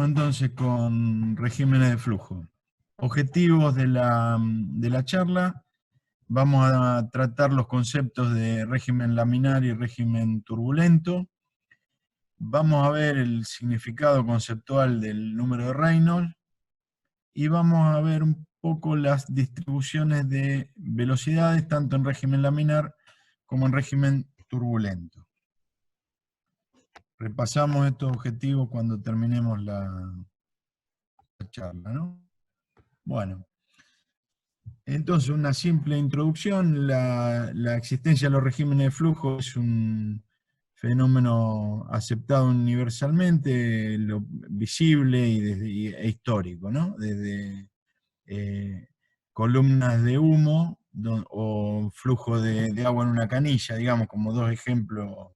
entonces con regímenes de flujo. Objetivos de la charla: vamos a tratar los conceptos de régimen laminar y régimen turbulento. Vamos a ver el significado conceptual del número de Reynolds y vamos a ver un poco las distribuciones de velocidades tanto en régimen laminar como en régimen turbulento. Repasamos estos objetivos cuando terminemos la charla, ¿no? Bueno, entonces una simple introducción. La existencia de los regímenes de flujo es un fenómeno aceptado universalmente, visible e histórico, ¿no? Desde columnas de humo o flujo de agua en una canilla, digamos, como dos ejemplos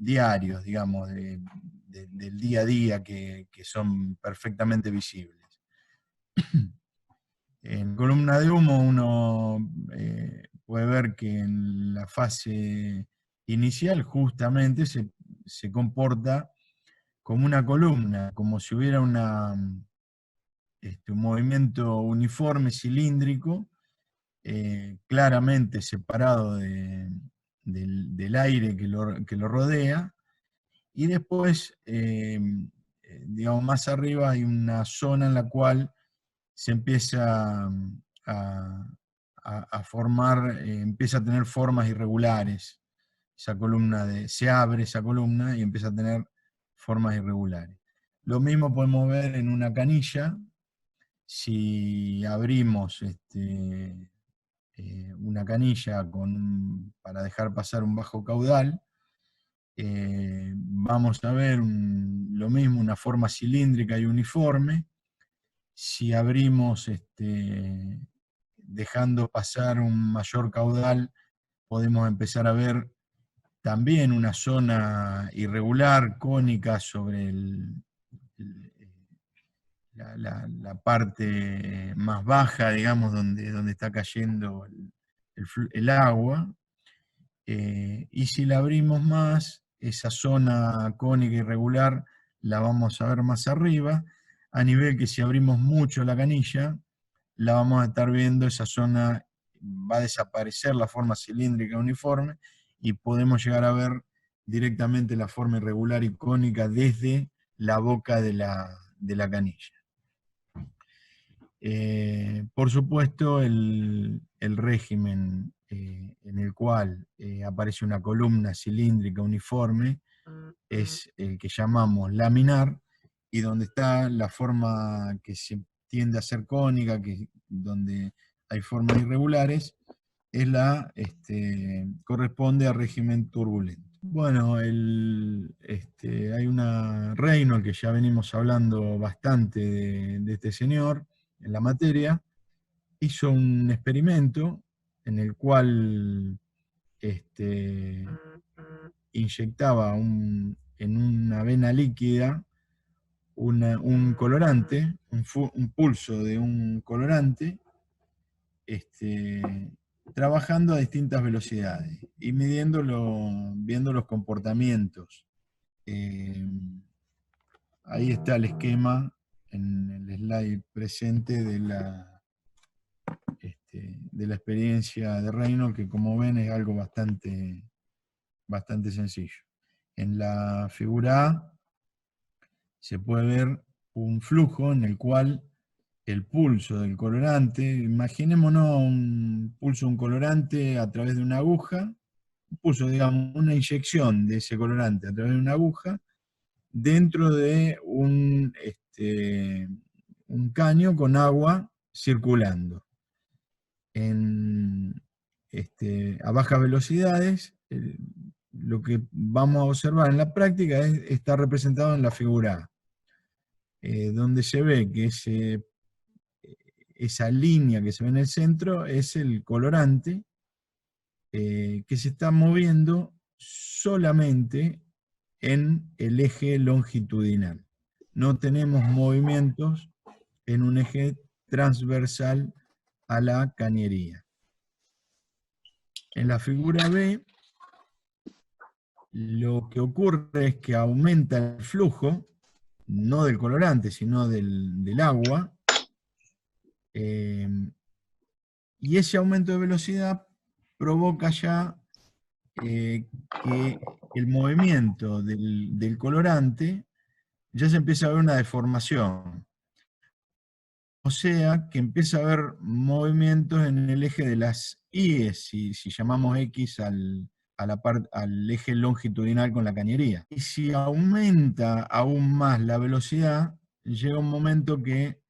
diarios, digamos, del día a día que son perfectamente visibles. En columna de humo uno puede ver que en la fase inicial justamente se comporta como una columna, como si hubiera un movimiento uniforme, cilíndrico, claramente separado del aire que lo rodea, y después, digamos, más arriba hay una zona en la cual se empieza a formar, empieza a tener formas irregulares. Se abre esa columna y empieza a tener formas irregulares. Lo mismo podemos ver en una canilla. Si abrimos una canilla para dejar pasar un bajo caudal, vamos a ver lo mismo, una forma cilíndrica y uniforme. Si abrimos dejando pasar un mayor caudal, podemos empezar a ver también una zona irregular, cónica, sobre la parte más baja, digamos, donde está cayendo el agua. Y si la abrimos más, esa zona cónica irregular la vamos a ver más arriba, a nivel que si abrimos mucho la canilla, la vamos a estar viendo, esa zona va a desaparecer la forma cilíndrica uniforme y podemos llegar a ver directamente la forma irregular y cónica desde la boca de la canilla. Por supuesto, el régimen en el cual aparece una columna cilíndrica uniforme es el que llamamos laminar, y donde está la forma que se tiende a ser cónica, donde hay formas irregulares, corresponde al régimen turbulento. Bueno, hay una Reynolds, que ya venimos hablando bastante de este señor en la materia. Hizo un experimento en el cual inyectaba en una vena líquida un colorante, un pulso de un colorante, trabajando a distintas velocidades y viendo los comportamientos. Ahí está el esquema en el slide presente de la experiencia de Reynolds, que como ven es algo bastante sencillo. En la figura A se puede ver un flujo en el cual el pulso del colorante, imaginémonos un pulso de un colorante a través de una aguja, un pulso, digamos, una inyección de ese colorante a través de una aguja dentro de un caño con agua circulando. A bajas velocidades, lo que vamos a observar en la práctica está representado en la figura A, donde se ve que esa línea que se ve en el centro es el colorante, que se está moviendo solamente en el eje longitudinal. No tenemos movimientos en un eje transversal a la cañería. En la figura B, lo que ocurre es que aumenta el flujo no del colorante, sino del agua, y ese aumento de velocidad provoca ya que el movimiento del colorante ya se empieza a ver una deformación. O sea, que empieza a haber movimientos en el eje de las IES, si llamamos X al eje longitudinal con la cañería. Y si aumenta aún más la velocidad, llega un momento que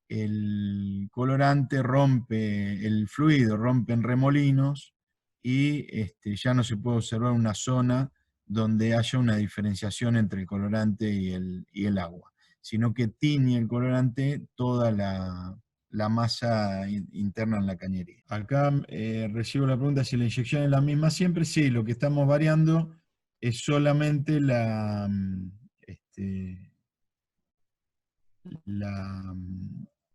el colorante rompe, el fluido rompe en remolinos y ya no se puede observar una zona donde haya una diferenciación entre el colorante y el agua, sino que tiñe el colorante toda la masa interna en la cañería. Acá recibo la pregunta si la inyección es la misma siempre. Sí, lo que estamos variando es solamente la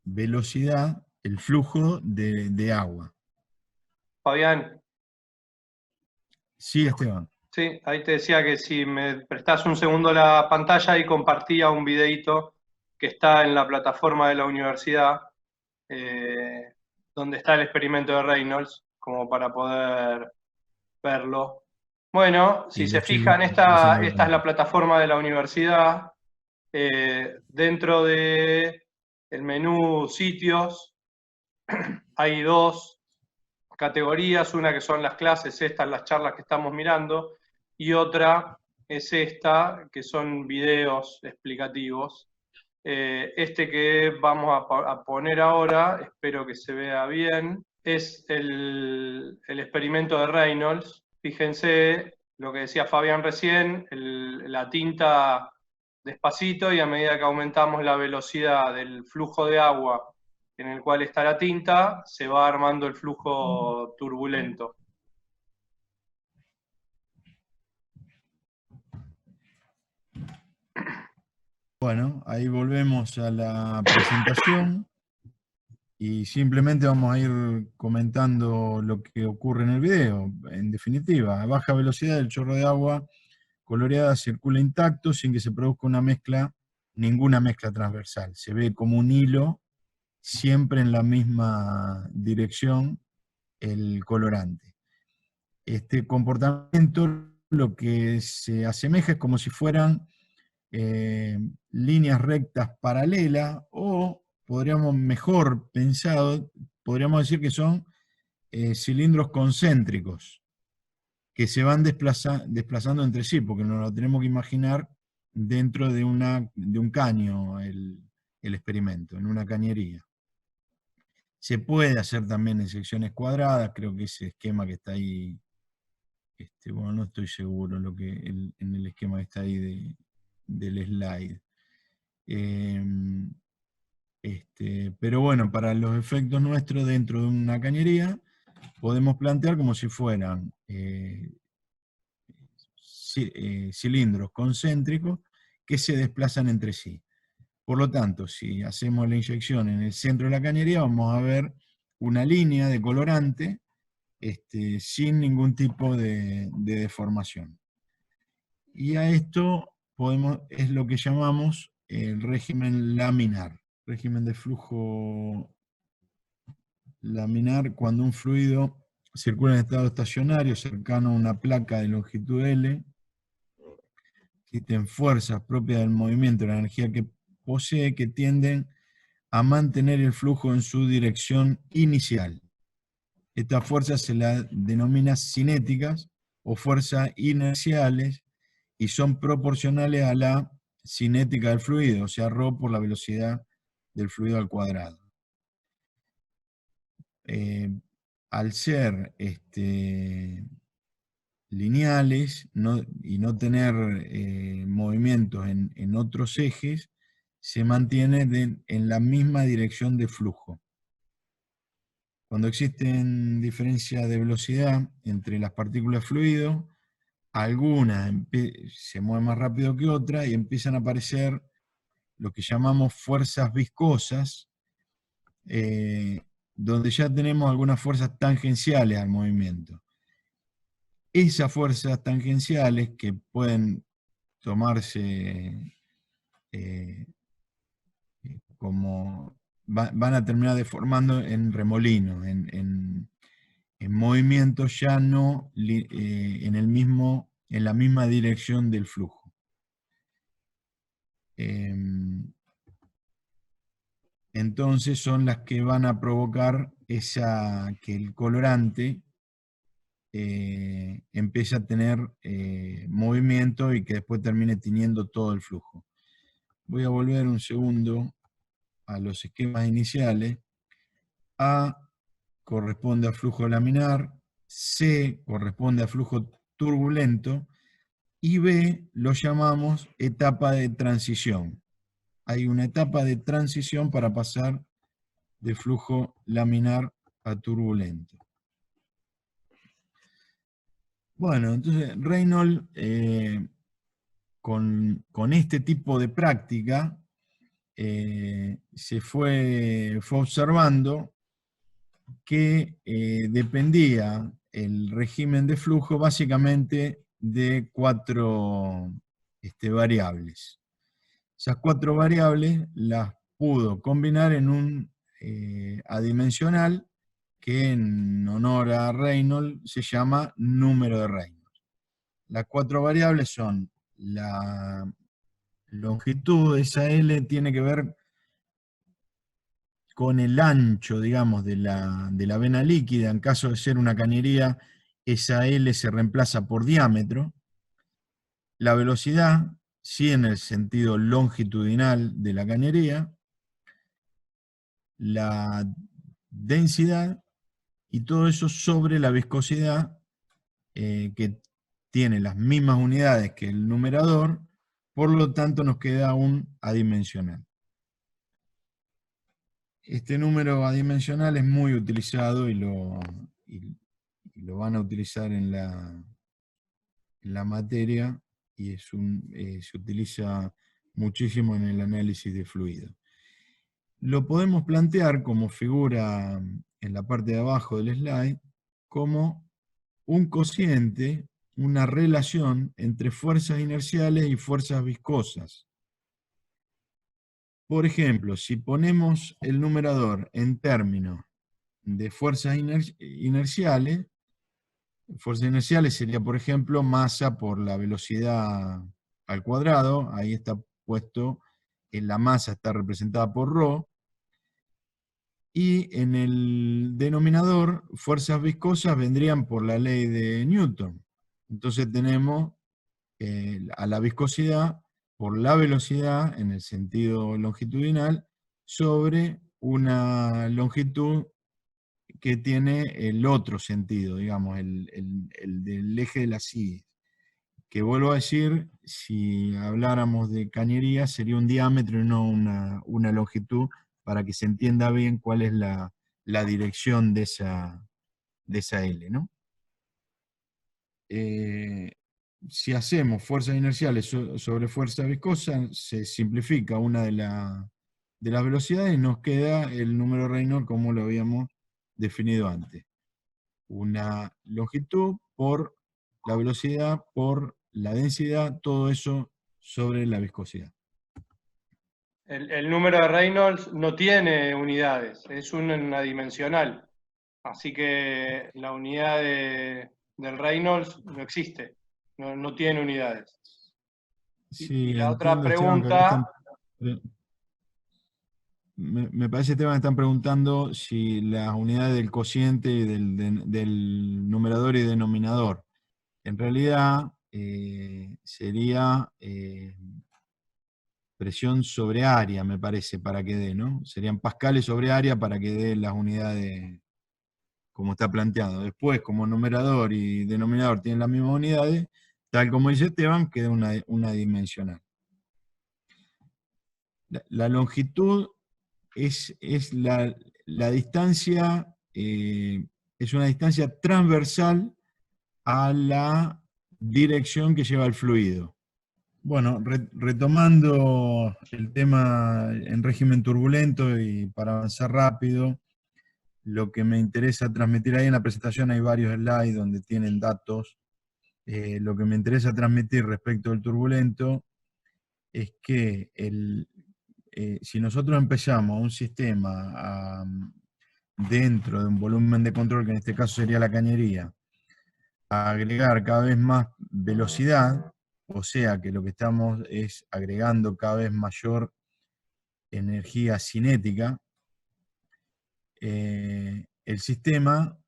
velocidad, el flujo de agua. Fabián. Sí, Esteban. Sí, ahí te decía que si me prestás un segundo la pantalla y compartía un videito que está en la plataforma de la universidad, donde está el experimento de Reynolds, como para poder verlo. Bueno, si se fijan, esta es la plataforma de la universidad. Dentro de el menú sitios hay dos categorías, una que son las clases, estas las charlas que estamos mirando, y otra es esta, que son videos explicativos. Este que vamos a poner ahora, espero que se vea bien, es el experimento de Reynolds. Fíjense lo que decía Fabián recién, la tinta despacito, y a medida que aumentamos la velocidad del flujo de agua en el cual está la tinta, se va armando el flujo turbulento. Bueno, ahí volvemos a la presentación y simplemente vamos a ir comentando lo que ocurre en el video. En definitiva, a baja velocidad el chorro de agua coloreada circula intacto sin que se produzca ninguna mezcla transversal. Se ve como un hilo siempre en la misma dirección el colorante. Este comportamiento lo que se asemeja es como si fueran líneas rectas paralelas, o podríamos, mejor pensado, podríamos decir que son cilindros concéntricos que se van desplazando entre sí, porque nos lo tenemos que imaginar dentro de un caño el experimento, en una cañería. Se puede hacer también en secciones cuadradas, creo que ese esquema que está ahí, bueno, no estoy seguro en el esquema que está ahí del slide. Pero bueno, para los efectos nuestros dentro de una cañería, podemos plantear como si fueran cilindros concéntricos que se desplazan entre sí. Por lo tanto, si hacemos la inyección en el centro de la cañería, vamos a ver una línea de colorante sin ningún tipo de deformación. Y a esto es lo que llamamos el régimen laminar, régimen de flujo laminar, cuando un fluido circula en estado estacionario cercano a una placa de longitud L. Existen fuerzas propias del movimiento y la energía que posee que tienden a mantener el flujo en su dirección inicial. Estas fuerzas se las denomina cinéticas o fuerzas inerciales y son proporcionales a la cinética del fluido, o sea, ρ por la velocidad del fluido al cuadrado. Al ser lineales y no tener movimientos en otros ejes, se mantiene en la misma dirección de flujo. Cuando existen diferencias de velocidad entre las partículas de fluido, algunas se mueven más rápido que otras y empiezan a aparecer lo que llamamos fuerzas viscosas, donde ya tenemos algunas fuerzas tangenciales al movimiento. Esas fuerzas tangenciales, que pueden tomarse como van a terminar deformando en remolino, en movimiento ya no en la misma dirección del flujo. Entonces son las que van a provocar que el colorante empiece a tener movimiento y que después termine tiñendo todo el flujo. Voy a volver un segundo a los esquemas iniciales. A corresponde a flujo laminar, C corresponde a flujo turbulento y B lo llamamos etapa de transición. Hay una etapa de transición para pasar de flujo laminar a turbulento. Bueno, entonces Reynolds con este tipo de práctica se fue observando que dependía el régimen de flujo básicamente de 4 variables. Esas 4 variables las pudo combinar en un adimensional que en honor a Reynolds se llama número de Reynolds. Las 4 variables son la longitud, esa L tiene que ver con el ancho, digamos, de la vena líquida. En caso de ser una cañería, esa L se reemplaza por diámetro. La velocidad, sí en el sentido longitudinal de la cañería. La densidad y todo eso sobre la viscosidad, que tiene las mismas unidades que el numerador, por lo tanto nos queda un adimensional. Este número adimensional es muy utilizado y lo van a utilizar en la materia y se utiliza muchísimo en el análisis de fluido. Lo podemos plantear como figura en la parte de abajo del slide como un cociente, una relación entre fuerzas inerciales y fuerzas viscosas. Por ejemplo, si ponemos el numerador en términos de fuerzas inerciales sería, por ejemplo, masa por la velocidad al cuadrado, ahí está puesto, la masa está representada por ρ, y en el denominador, fuerzas viscosas vendrían por la ley de Newton. Entonces tenemos a la viscosidad por la velocidad en el sentido longitudinal sobre una longitud que tiene el otro sentido, digamos, el del eje de la silla. Que vuelvo a decir, si habláramos de cañería, sería un diámetro y no una longitud, para que se entienda bien cuál es la dirección de esa L, ¿no? Si hacemos fuerzas inerciales sobre fuerza viscosa, se simplifica una de las velocidades y nos queda el número Reynolds como lo habíamos definido antes. Una longitud por la velocidad, por la densidad, todo eso sobre la viscosidad. El número de Reynolds no tiene unidades, es una dimensional. Así que la unidad del Reynolds no existe, no tiene unidades. Sí, y la entiendo, otra Esteban, pregunta... me parece, Esteban, que están preguntando si las unidades del cociente y del numerador y denominador. En realidad sería presión sobre área, me parece, para que dé, ¿no? Serían pascales sobre área para que dé las unidades como está planteado. Después, como numerador y denominador tienen las mismas unidades, tal como dice Esteban, queda una dimensional. La longitud es la distancia, es una distancia transversal a la dirección que lleva el fluido. Bueno, retomando el tema en régimen turbulento y para avanzar rápido, lo que me interesa transmitir ahí en la presentación, hay varios slides donde tienen datos. Lo que me interesa transmitir respecto del turbulento es que si nosotros empezamos un sistema dentro de un volumen de control, que en este caso sería la cañería, a agregar cada vez más velocidad, o sea que lo que estamos es agregando cada vez mayor energía cinética, el sistema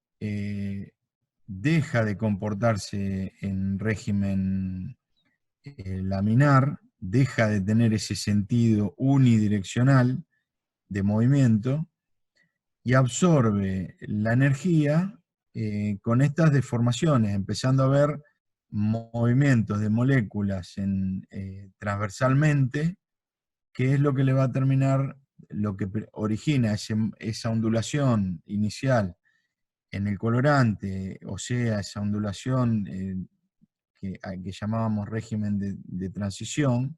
deja de comportarse en régimen laminar, deja de tener ese sentido unidireccional de movimiento y absorbe la energía con estas deformaciones, empezando a ver movimientos de moléculas transversalmente, que es lo que le va a terminar, lo que origina esa ondulación inicial en el colorante, o sea, esa ondulación que llamábamos régimen de transición,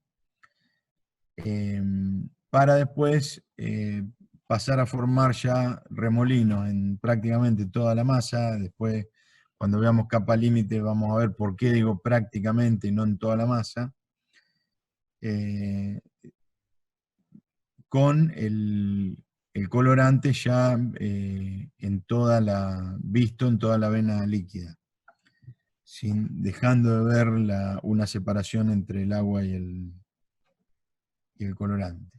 para después pasar a formar ya remolinos en prácticamente toda la masa. Después, cuando veamos capa límite, vamos a ver por qué digo prácticamente y no en toda la masa, con el colorante ya visto en toda la vena líquida, dejando de ver una separación entre el agua y el colorante.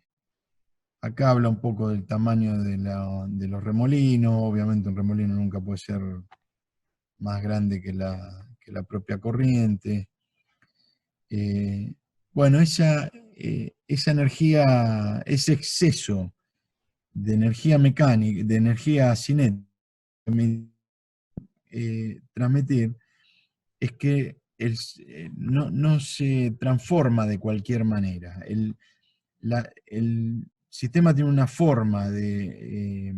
Acá habla un poco del tamaño de los remolinos. Obviamente un remolino nunca puede ser más grande que la propia corriente. Bueno, esa energía, ese exceso de energía mecánica, de energía cinética, transmitir, es que no se transforma de cualquier manera. El sistema tiene una forma de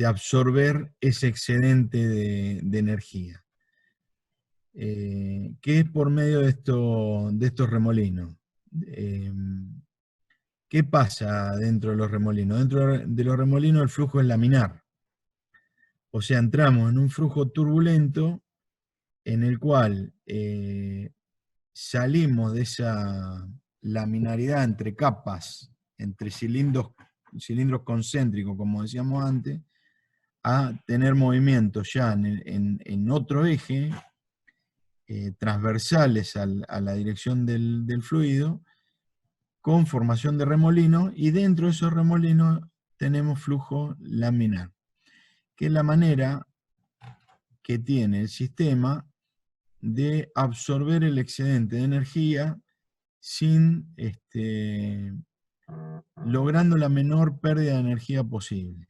absorber ese excedente de energía, que es por medio de estos remolinos. ¿Qué pasa dentro de los remolinos? Dentro de los remolinos el flujo es laminar. O sea, entramos en un flujo turbulento en el cual salimos de esa laminaridad entre capas, entre cilindros concéntricos, como decíamos antes, a tener movimientos ya en otro eje, transversales a la dirección del fluido, con formación de remolinos, y dentro de esos remolinos tenemos flujo laminar, que es la manera que tiene el sistema de absorber el excedente de energía sin logrando la menor pérdida de energía posible.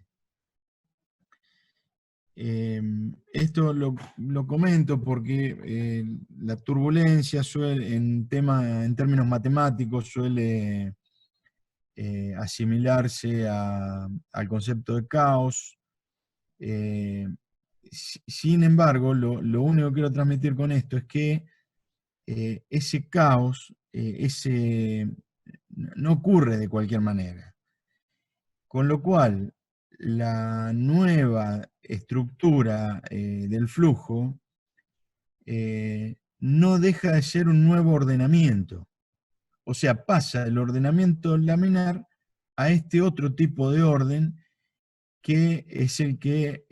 Esto lo comento porque la turbulencia suele, en términos matemáticos, suele asimilarse al concepto de caos. Sin embargo, lo único que quiero transmitir con esto es que ese caos no ocurre de cualquier manera. Con lo cual, la nueva estructura del flujo no deja de ser un nuevo ordenamiento. O sea, pasa del ordenamiento laminar a este otro tipo de orden, que es el que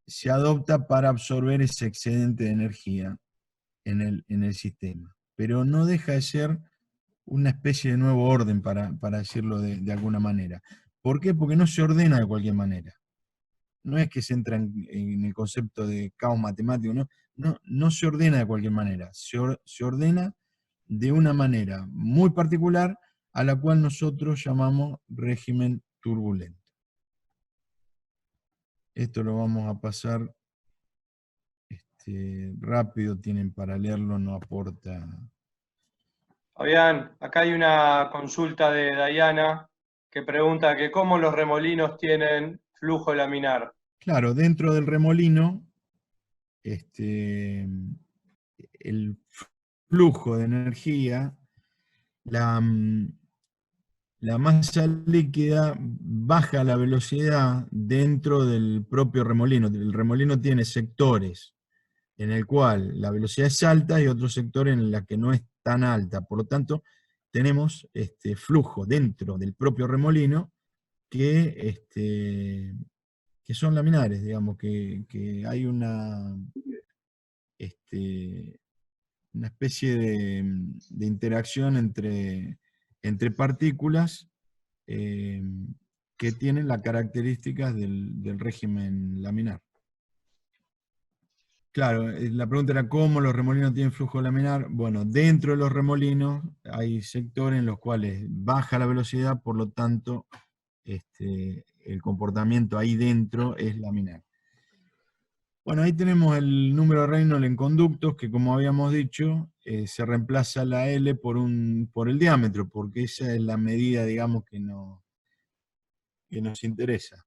se adopta para absorber ese excedente de energía en el sistema. Pero no deja de ser una especie de nuevo orden, para decirlo de alguna manera. ¿Por qué? Porque no se ordena de cualquier manera. No es que se entra en el concepto de caos matemático, no se ordena de cualquier manera. Se ordena de una manera muy particular, a la cual nosotros llamamos régimen turbulento. Esto lo vamos a pasar rápido, tienen para leerlo, no aporta. Fabián, acá hay una consulta de Dayana que pregunta que cómo los remolinos tienen flujo laminar. Claro, dentro del remolino, el flujo de energía, la masa líquida baja la velocidad dentro del propio remolino. El remolino tiene sectores en el cual la velocidad es alta y otro sector en la que no es tan alta. Por lo tanto, tenemos flujo dentro del propio remolino que son laminares, digamos, que hay este, una especie de interacción entre partículas que tienen las características del régimen laminar. Claro, la pregunta era cómo los remolinos tienen flujo laminar. Bueno, dentro de los remolinos hay sectores en los cuales baja la velocidad, por lo tanto, el comportamiento ahí dentro es laminar. Bueno, ahí tenemos el número de Reynolds en conductos, que como habíamos dicho, se reemplaza la L por el diámetro, porque esa es la medida, digamos, que nos interesa.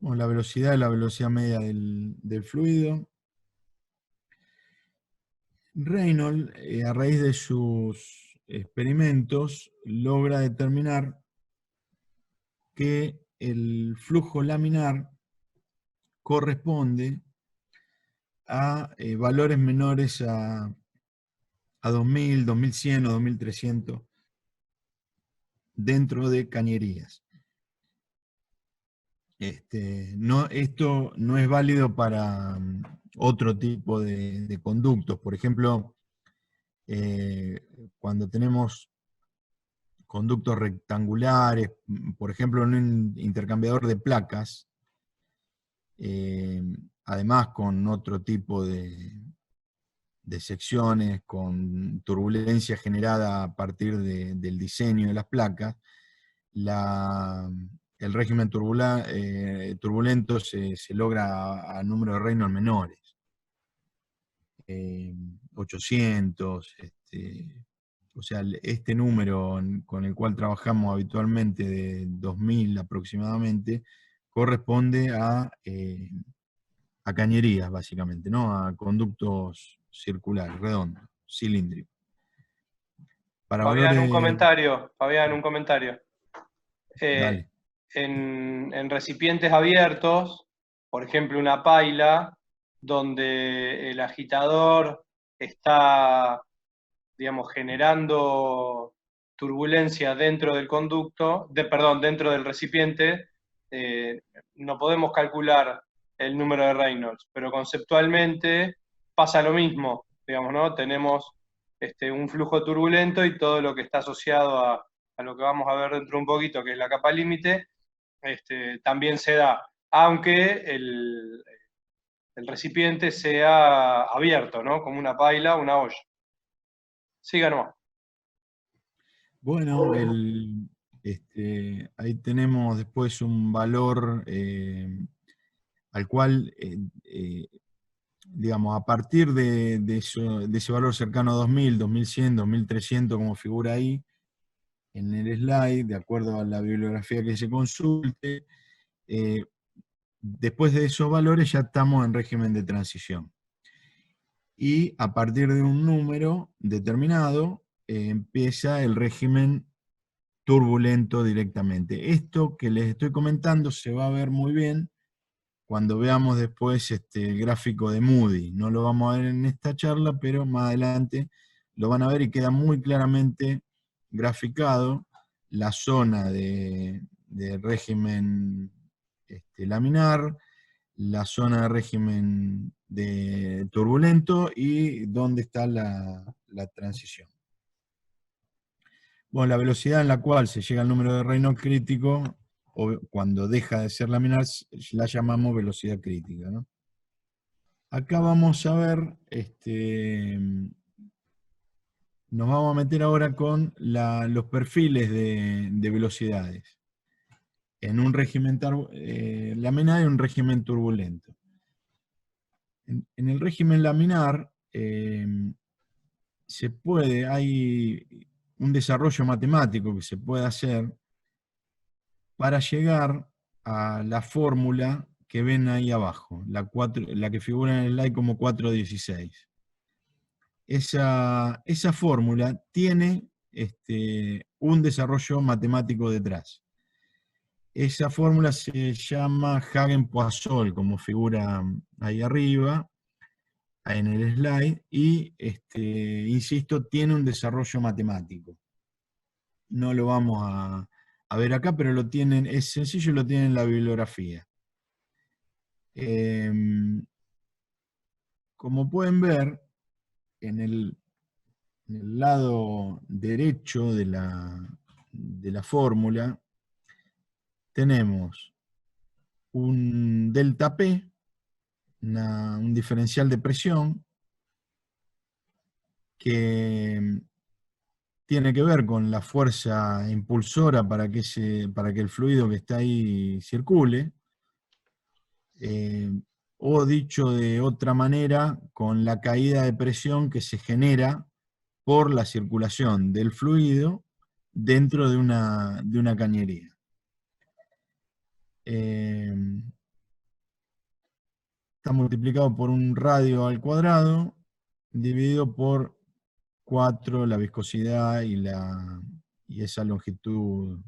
Bueno, la velocidad es la velocidad media del fluido. Reynolds, a raíz de sus experimentos, logra determinar que el flujo laminar corresponde a valores menores a 2000, 2100 o 2300 dentro de cañerías. Esto no es válido para otro tipo de conductos. Por ejemplo, cuando tenemos conductos rectangulares, por ejemplo, en un intercambiador de placas, además con otro tipo de secciones, con turbulencia generada a partir del diseño de las placas, el régimen turbulento se logra a número de Reynolds menores. 800, o sea, este número con el cual trabajamos habitualmente de 2000 aproximadamente, corresponde a cañerías, básicamente, ¿no? A conductos circulares, redondos, cilíndricos. Para Fabián, un valores... comentario. Fabián, un comentario. Dale. En recipientes abiertos, por ejemplo, una paila, donde el agitador está, digamos, generando turbulencia dentro del conducto, dentro del recipiente, no podemos calcular el número de Reynolds, pero conceptualmente pasa lo mismo, digamos, ¿no? Tenemos un flujo turbulento y todo lo que está asociado a lo que vamos a ver dentro de un poquito, que es la capa límite, también se da, aunque el recipiente sea abierto, ¿no? Como una paila, una olla. Siga nomás. Bueno, ahí tenemos después un valor al cual, digamos, a partir de ese valor cercano a 2000, 2100, 2300, como figura ahí en el slide, de acuerdo a la bibliografía que se consulte, después de esos valores ya estamos en régimen de transición. Y a partir de un número determinado, empieza el régimen turbulento directamente. Esto que les estoy comentando se va a ver muy bien cuando veamos después el gráfico de Moody. No lo vamos a ver en esta charla, pero más adelante lo van a ver y queda muy claramente graficado la zona de régimen laminar, la zona de régimen de turbulento y dónde está la transición. Bueno, la velocidad en la cual se llega al número de Reynolds crítico, o cuando deja de ser laminar, la llamamos velocidad crítica, ¿no? Acá vamos a ver, nos vamos a meter ahora con los perfiles de velocidades en un régimen laminar y un régimen turbulento. En el régimen laminar hay un desarrollo matemático que se puede hacer para llegar a la fórmula que ven ahí abajo, la que figura en el slide como 416. Esa fórmula tiene un desarrollo matemático detrás. Esa fórmula se llama Hagen-Poisson, como figura ahí arriba, en el slide, y insisto, tiene un desarrollo matemático. No lo vamos a ver acá, pero lo tienen, es sencillo, lo tienen en la bibliografía. Como pueden ver, en el lado derecho de la fórmula tenemos un delta P, un diferencial de presión, que tiene que ver con la fuerza impulsora para que el fluido que está ahí circule, o dicho de otra manera, con la caída de presión que se genera por la circulación del fluido dentro de una cañería. Está multiplicado por un radio al cuadrado, dividido por 4 la viscosidad y esa longitud.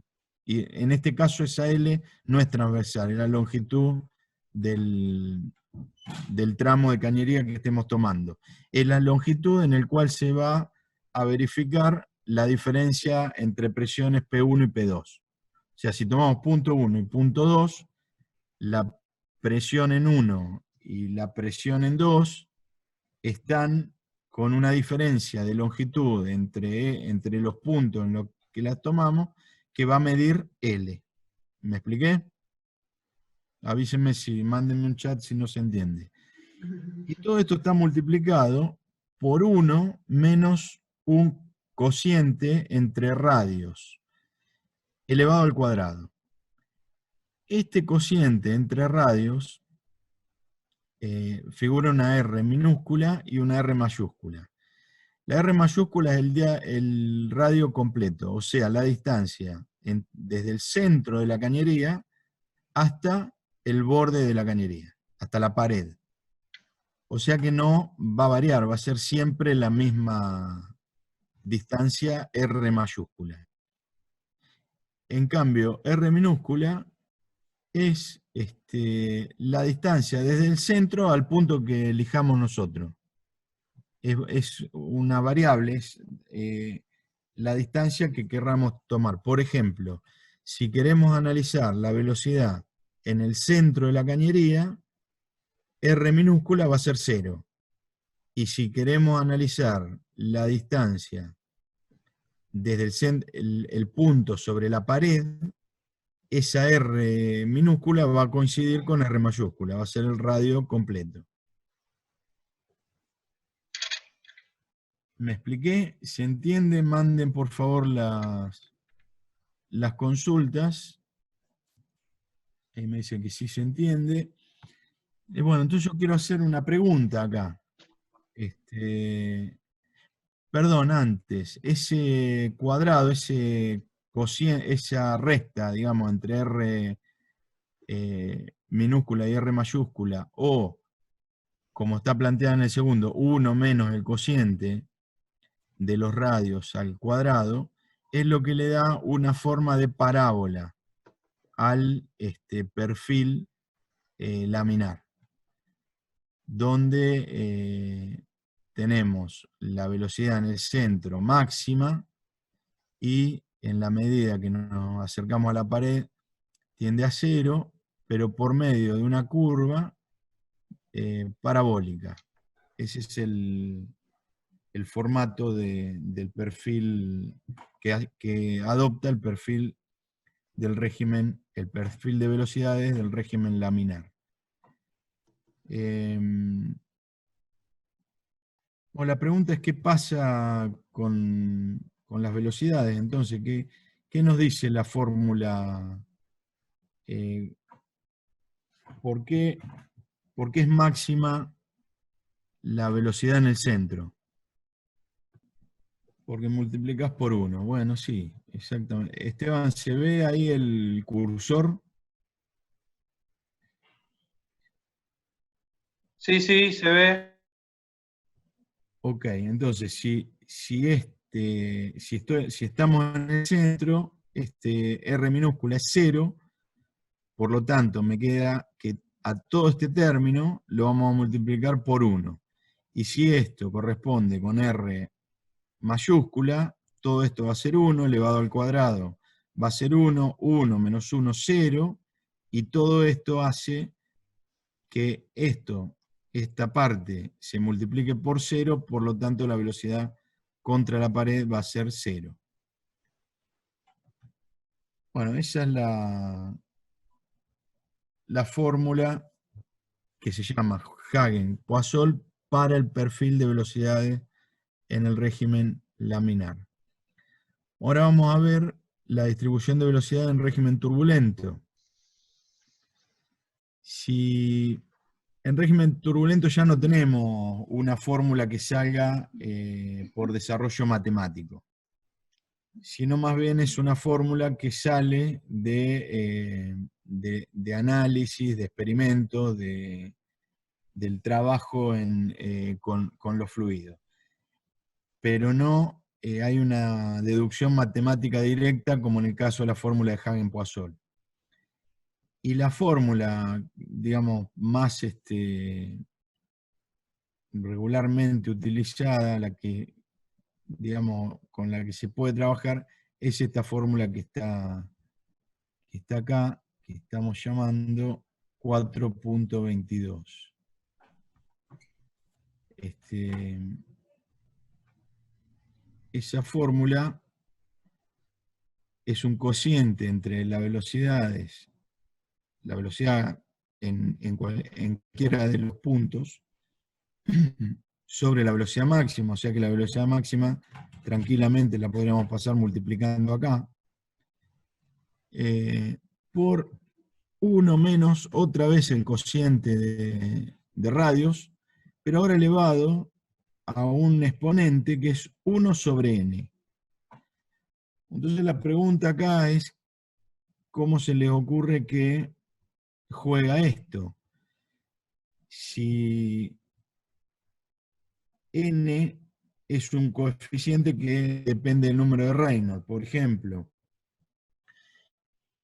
Y en este caso esa L no es transversal, es la longitud del tramo de cañería que estemos tomando. Es la longitud en el cual se va a verificar la diferencia entre presiones P1 y P2. O sea, si tomamos punto 1 y punto 2, la presión en 1 y la presión en 2 están con una diferencia de longitud entre los puntos en los que las tomamos, que va a medir L. ¿Me expliqué? Avísenme mándenme un chat si no se entiende. Y todo esto está multiplicado por 1 menos un cociente entre radios, elevado al cuadrado. Este cociente entre radios figura una R minúscula y una R mayúscula. La R mayúscula es el radio completo, o sea, la distancia desde el centro de la cañería hasta el borde de la cañería, hasta la pared. O sea que no va a variar, va a ser siempre la misma distancia R mayúscula. En cambio, R minúscula es la distancia desde el centro al punto que elijamos nosotros. Es una variable, es la distancia que querramos tomar. Por ejemplo, si queremos analizar la velocidad en el centro de la cañería, R minúscula va a ser 0. Y si queremos analizar la distancia desde el punto sobre la pared, esa R minúscula va a coincidir con R mayúscula, va a ser el radio completo. ¿Me expliqué? ¿Se entiende? Manden por favor las consultas. Ahí me dice que sí se entiende. Bueno, entonces yo quiero hacer una pregunta acá. Perdón, antes, ese cuadrado, esa recta, digamos, entre R minúscula y R mayúscula, o, como está planteada en el segundo, 1 menos el cociente de los radios al cuadrado, es lo que le da una forma de parábola al perfil laminar, donde tenemos la velocidad en el centro máxima y en la medida que nos acercamos a la pared tiende a 0, pero por medio de una curva parabólica. Ese es el formato del perfil que adopta el perfil del régimen, el perfil de velocidades del régimen laminar. La pregunta es qué pasa con las velocidades. Entonces, ¿qué nos dice la fórmula? ¿Por qué es máxima la velocidad en el centro? Porque multiplicas por 1. Bueno, sí, exactamente. Esteban, ¿se ve ahí el cursor? Sí, sí, se ve. Ok, entonces si estamos en el centro, R minúscula es 0, Por lo tanto, me queda que a todo este término lo vamos a multiplicar por 1. Y si esto corresponde con R mayúscula, todo esto va a ser 1, elevado al cuadrado va a ser 1, 1 menos 1, 0, y todo esto hace que esta parte se multiplique por 0, por lo tanto la velocidad contra la pared va a ser 0. Bueno, esa es la fórmula que se llama Hagen-Poisson para el perfil de velocidades en el régimen laminar. Ahora vamos a ver la distribución de velocidad en régimen turbulento. Si en régimen turbulento ya no tenemos una fórmula que salga por desarrollo matemático, sino más bien es una fórmula que sale de análisis, de experimentos, del trabajo con los fluidos. Pero no hay una deducción matemática directa como en el caso de la fórmula de Hagen-Poisson. Y la fórmula, digamos, más regularmente utilizada, la que, digamos, con la que se puede trabajar, es esta fórmula que está acá, que estamos llamando 4.22. Esa fórmula es un cociente entre la velocidad en cualquiera de los puntos, sobre la velocidad máxima, o sea que la velocidad máxima tranquilamente la podríamos pasar multiplicando acá, por 1 menos otra vez el cociente de radios, pero ahora elevado a un exponente que es 1 sobre n. Entonces la pregunta acá es, ¿cómo se les ocurre que juega esto? Si n es un coeficiente que depende del número de Reynolds. Por ejemplo,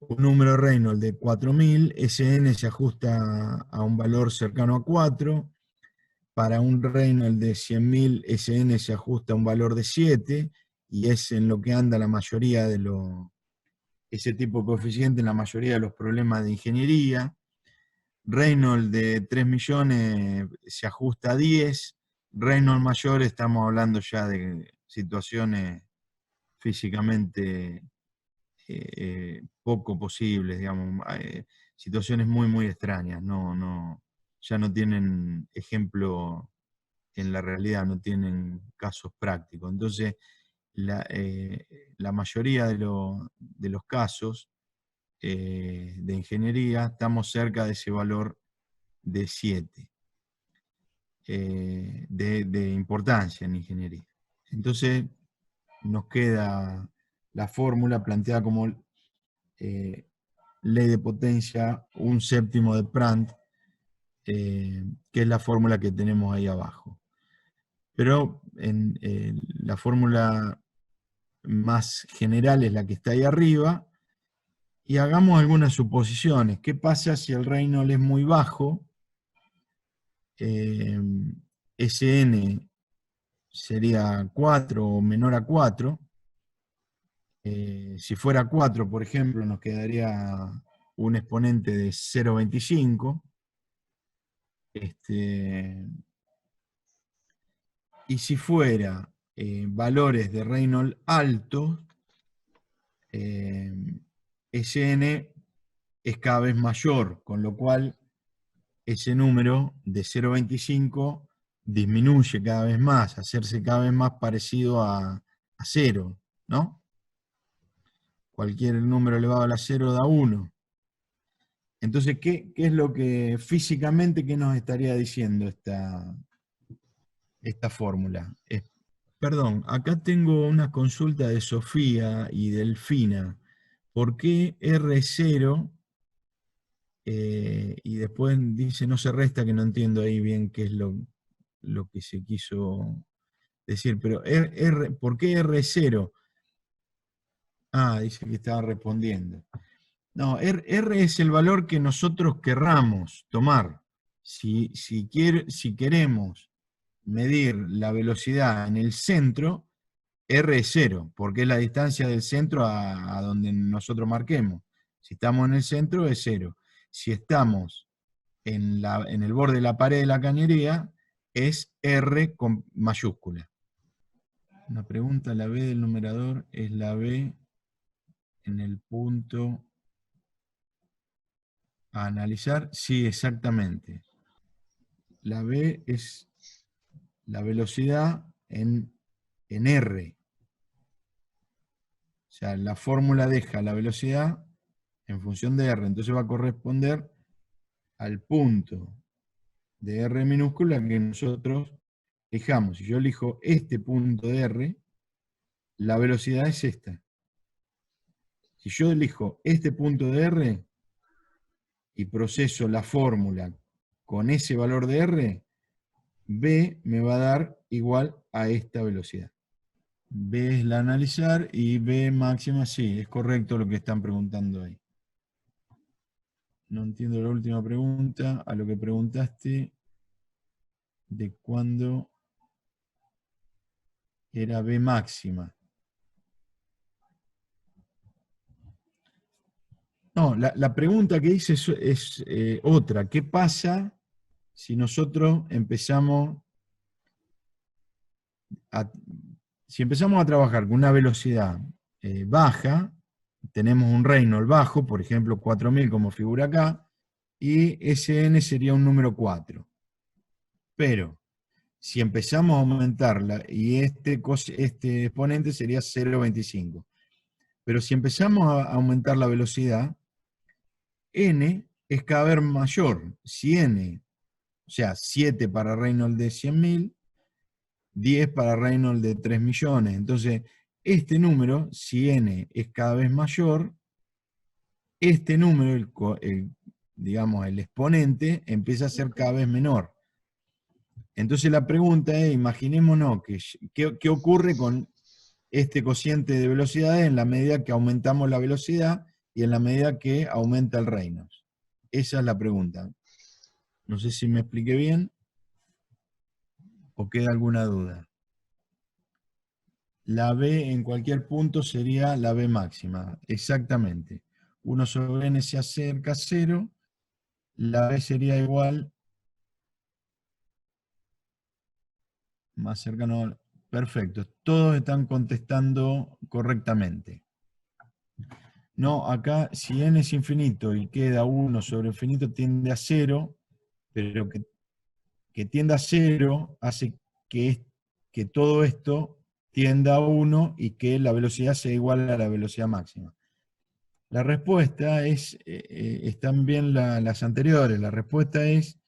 un número de Reynolds de 4000, ese n se ajusta a un valor cercano a 4. Para un Reynolds de 100.000, ese n se ajusta a un valor de 7, y es en lo que anda la mayoría de ese tipo de coeficiente en la mayoría de los problemas de ingeniería. Reynolds de 3 millones se ajusta a 10. Reynolds mayor estamos hablando ya de situaciones físicamente poco posibles, digamos, situaciones muy, muy extrañas. Ya no tienen ejemplo en la realidad, no tienen casos prácticos. Entonces, la mayoría de los casos de ingeniería estamos cerca de ese valor de 7 de importancia en ingeniería. Entonces nos queda la fórmula planteada como ley de potencia 1/7 de Prandtl, que es la fórmula que tenemos ahí abajo. Pero la fórmula más general es la que está ahí arriba, y hagamos algunas suposiciones. ¿Qué pasa si el Reynolds es muy bajo? Sn sería 4 o menor a 4. Si fuera 4, por ejemplo, nos quedaría un exponente de 0,25. Y si fuera valores de Reynolds altos, Sn es cada vez mayor, con lo cual ese número de 0,25 disminuye cada vez más, hacerse cada vez más parecido a 0, ¿no? Cualquier número elevado a la 0 da 1. Entonces, ¿qué es lo que físicamente qué nos estaría diciendo esta fórmula? Perdón, acá tengo una consulta de Sofía y Delfina. ¿Por qué R0? Y después dice no se resta, que no entiendo ahí bien qué es lo que se quiso decir. Pero ¿por qué R0? Ah, dice que estaba respondiendo. No, R es el valor que nosotros querramos tomar. Si queremos medir la velocidad en el centro, R es 0, porque es la distancia del centro a donde nosotros marquemos. Si estamos en el centro, es 0. Si estamos en el borde de la pared de la cañería, es R con mayúscula. Una pregunta, la B del numerador es la B en el punto a analizar. Sí, exactamente. La B es la velocidad en R. O sea, la fórmula deja la velocidad en función de R. Entonces va a corresponder al punto de R minúscula que nosotros elijamos. Si yo elijo este punto de R, la velocidad es esta. Si yo elijo este punto de R y proceso la fórmula con ese valor de R, B me va a dar igual a esta velocidad. B es la analizar y B máxima, sí, es correcto lo que están preguntando ahí. No entiendo la última pregunta, a lo que preguntaste de cuándo era B máxima. No, la pregunta que hice es otra. ¿Qué pasa si nosotros empezamos a trabajar con una velocidad baja, tenemos un Reynolds bajo, por ejemplo 4000 como figura acá, y Sn sería un número 4. Pero si empezamos a aumentarla, y este exponente sería 0,25. Pero si empezamos a aumentar la velocidad, n es cada vez mayor. Si n, o sea, 7 para Reynolds de 100.000, 10 para Reynolds de 3 millones. Entonces, este número, si n es cada vez mayor, este número, digamos, el exponente, empieza a ser cada vez menor. Entonces la pregunta es, imaginémonos, ¿qué ocurre con este cociente de velocidad en la medida que aumentamos la velocidad y en la medida que aumenta el Reynolds? Esa es la pregunta. No sé si me expliqué bien o queda alguna duda. La B en cualquier punto sería la B máxima, exactamente. 1 sobre n se acerca a 0, la B sería igual, más cercano, perfecto. Todos están contestando correctamente. No, acá si n es infinito y queda 1 sobre infinito tiende a 0, pero que tienda a 0 hace que todo esto tienda a 1 y que la velocidad sea igual a la velocidad máxima. La respuesta es, están bien las anteriores, la respuesta es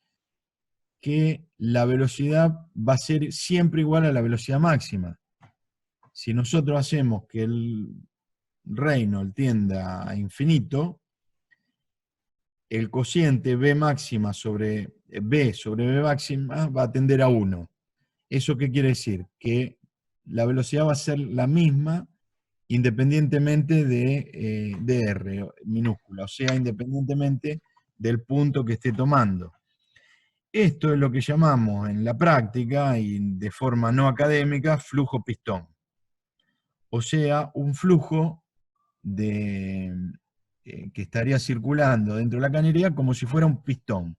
que la velocidad va a ser siempre igual a la velocidad máxima. Si nosotros hacemos que el Reynolds tienda a infinito, el cociente B máxima sobre B máxima va a tender a 1. ¿Eso qué quiere decir? Que la velocidad va a ser la misma independientemente de R minúscula, o sea, independientemente del punto que esté tomando. Esto es lo que llamamos en la práctica y de forma no académica flujo pistón. O sea, un flujo que estaría circulando dentro de la cañería como si fuera un pistón,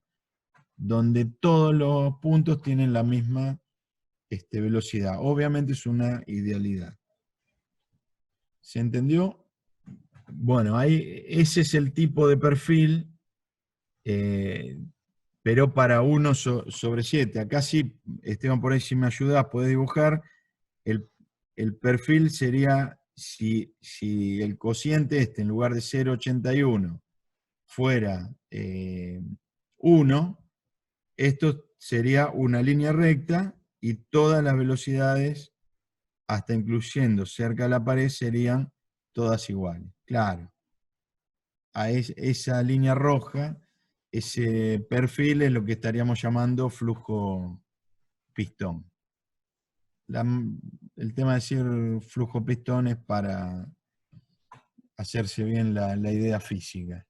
donde todos los puntos tienen la misma velocidad. Obviamente es una idealidad. ¿Se entendió? Bueno, ese es el tipo de perfil, pero para 1 sobre 7. Acá sí, Esteban, por ahí si me ayudas, podés dibujar. El perfil sería, si el cociente en lugar de 0,81 fuera 1, esto sería una línea recta y todas las velocidades, hasta incluyendo cerca de la pared, serían todas iguales. Claro, a esa línea roja, ese perfil es lo que estaríamos llamando flujo pistón. El tema de decir flujo pistón es para hacerse bien la idea física.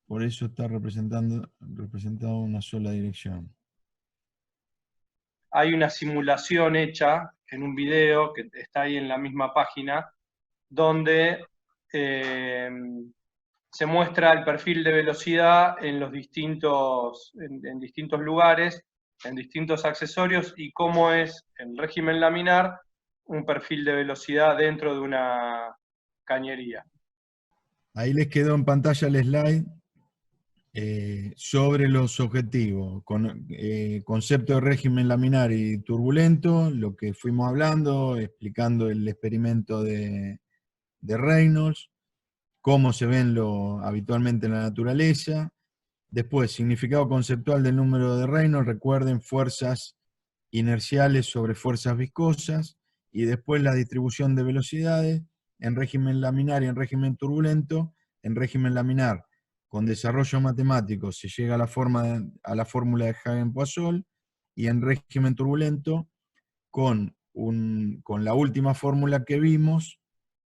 Por eso está representado una sola dirección. Hay una simulación hecha en un video que está ahí en la misma página, donde se muestra el perfil de velocidad en distintos lugares, en distintos accesorios, y cómo es el régimen laminar un perfil de velocidad dentro de una cañería. Ahí les quedó en pantalla el slide sobre los objetivos, concepto de régimen laminar y turbulento, lo que fuimos hablando, explicando el experimento de Reynolds, cómo se ven habitualmente en la naturaleza. Después, significado conceptual del número de Reynolds, recuerden fuerzas inerciales sobre fuerzas viscosas, y después la distribución de velocidades en régimen laminar y en régimen turbulento. En régimen laminar, con desarrollo matemático, se llega a la fórmula de Hagen-Poisson, y en régimen turbulento, con la última fórmula que vimos,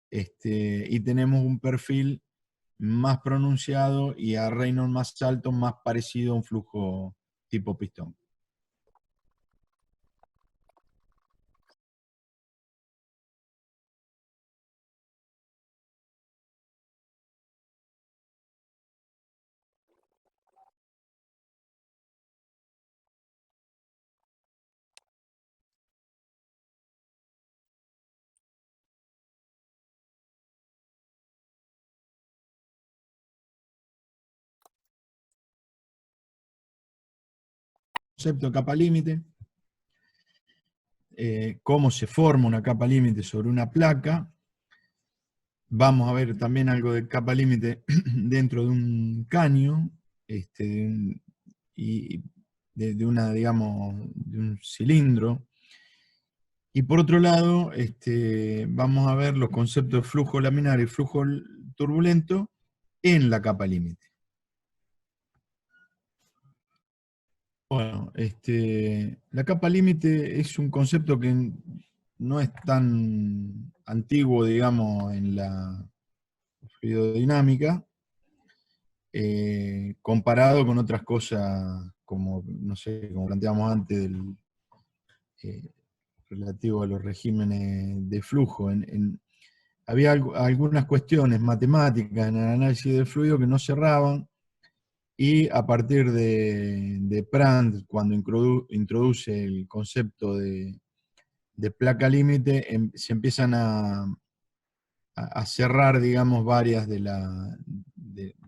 y tenemos un perfil más pronunciado y a Reynolds más alto, más parecido a un flujo tipo pistón. Concepto de capa límite, cómo se forma una capa límite sobre una placa. Vamos a ver también algo de capa límite dentro de un caño, y de un cilindro. Y por otro lado, vamos a ver los conceptos de flujo laminar y flujo turbulento en la capa límite. Bueno, la capa límite es un concepto que no es tan antiguo, digamos, en la fluidodinámica, comparado con otras cosas, como, no sé, como planteamos antes, relativo a los regímenes de flujo. Había algunas cuestiones matemáticas en el análisis del fluido que no cerraban, y a partir de Prandtl, cuando introduce el concepto de placa límite, se empiezan a cerrar, digamos, varias de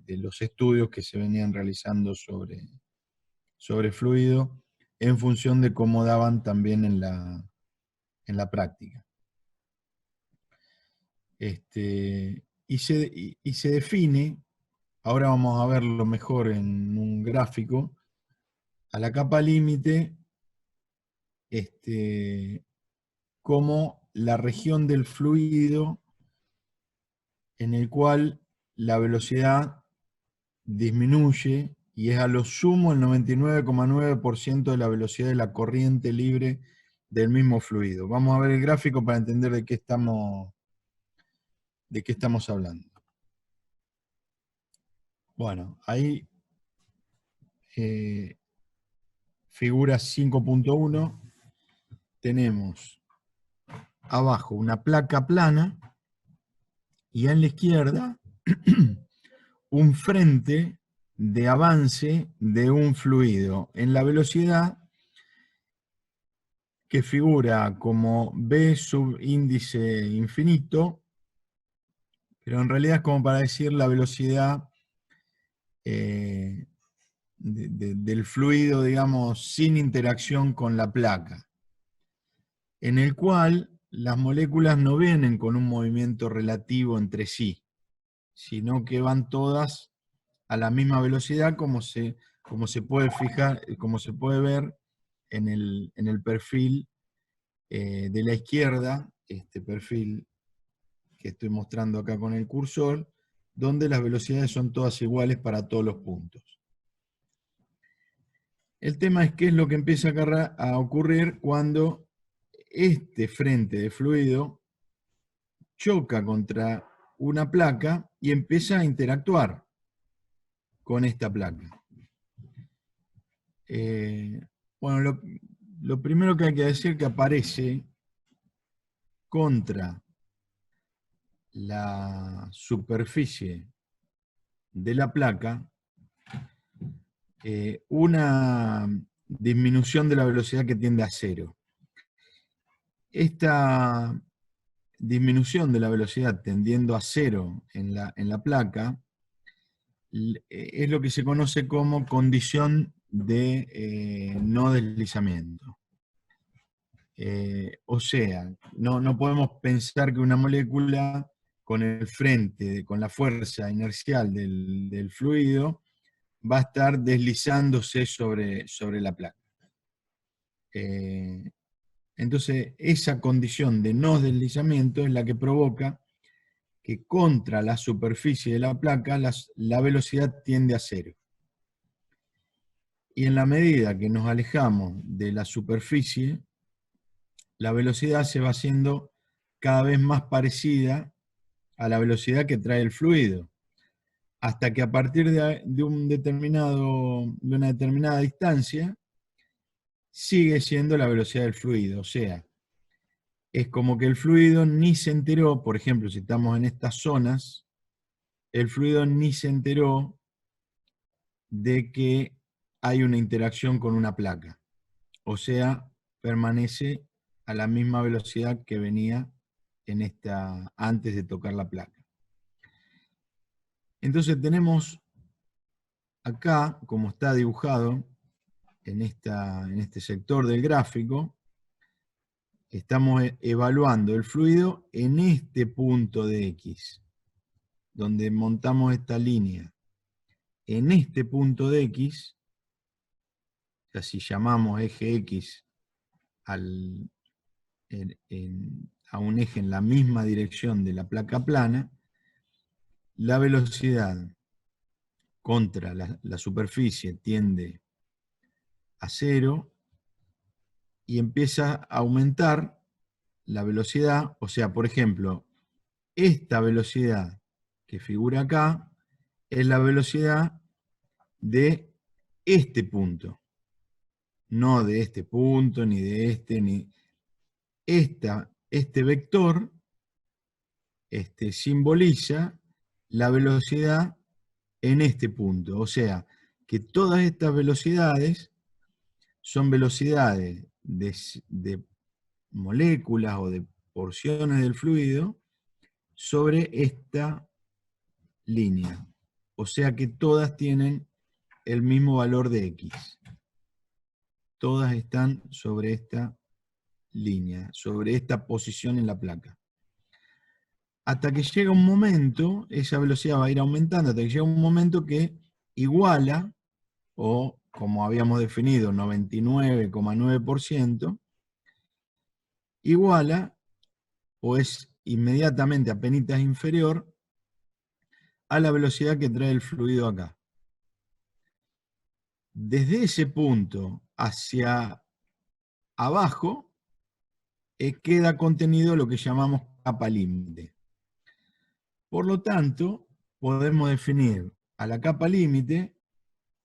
los estudios que se venían realizando sobre fluido, en función de cómo daban también en la práctica. Y se define, ahora vamos a verlo mejor en un gráfico, a la capa límite como la región del fluido en el cual la velocidad disminuye y es a lo sumo el 99,9% de la velocidad de la corriente libre del mismo fluido. Vamos a ver el gráfico para entender de qué estamos hablando. Bueno, ahí figura 5.1, tenemos abajo una placa plana y en la izquierda un frente de avance de un fluido en la velocidad que figura como B sub índice infinito, pero en realidad es como para decir la velocidad del fluido, digamos, sin interacción con la placa, en el cual las moléculas no vienen con un movimiento relativo entre sí, sino que van todas a la misma velocidad, como se puede ver en el perfil de la izquierda, este perfil que estoy mostrando acá con el cursor, donde las velocidades son todas iguales para todos los puntos. El tema es qué es lo que empieza a ocurrir cuando este frente de fluido choca contra una placa y empieza a interactuar con esta placa. Bueno, lo primero que hay que decir es que aparece contra la superficie de la placa una disminución de la velocidad que tiende a cero. Esta disminución de la velocidad tendiendo a cero en la placa es lo que se conoce como condición de no deslizamiento. O sea, no podemos pensar que una molécula con el frente, con la fuerza inercial del fluido, va a estar deslizándose sobre la placa. Entonces, esa condición de no deslizamiento es la que provoca que contra la superficie de la placa la velocidad tiende a cero. Y en la medida que nos alejamos de la superficie, la velocidad se va haciendo cada vez más parecida a la velocidad que trae el fluido, hasta que a partir de una determinada distancia, sigue siendo la velocidad del fluido. O sea, es como que el fluido ni se enteró, por ejemplo, si estamos en estas zonas, el fluido ni se enteró de que hay una interacción con una placa. O sea, permanece a la misma velocidad que venía antes de tocar la placa. Entonces tenemos acá, como está dibujado en este sector del gráfico, estamos evaluando el fluido en este punto de X, donde montamos esta línea. En este punto de X, o sea, si llamamos eje X a un eje en la misma dirección de la placa plana, la velocidad contra la superficie tiende a cero y empieza a aumentar la velocidad. O sea, por ejemplo, esta velocidad que figura acá es la velocidad de este punto, no de este punto, ni de este, ni este vector simboliza la velocidad en este punto. O sea, que todas estas velocidades son velocidades de moléculas o de porciones del fluido sobre esta línea. O sea que todas tienen el mismo valor de X. Todas están sobre esta línea, sobre esta posición en la placa. Hasta que llega un momento, esa velocidad va a ir aumentando, hasta que llega un momento que iguala, o como habíamos definido, 99,9%, iguala o es inmediatamente apenas inferior a la velocidad que trae el fluido acá. Desde ese punto hacia abajo queda contenido lo que llamamos capa límite. Por lo tanto, podemos definir a la capa límite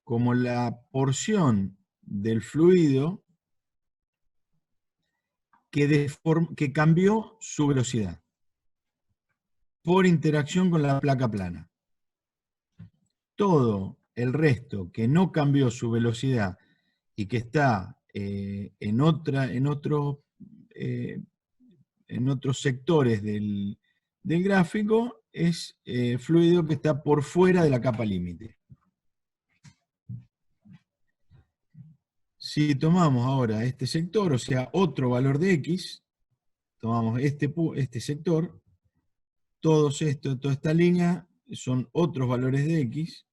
como la porción del fluido que cambió su velocidad por interacción con la placa plana. Todo el resto que no cambió su velocidad y que está en otros sectores del gráfico es fluido que está por fuera de la capa límite. Si tomamos ahora este sector, o sea, otro valor de X, tomamos este sector, toda esta línea son otros valores de X,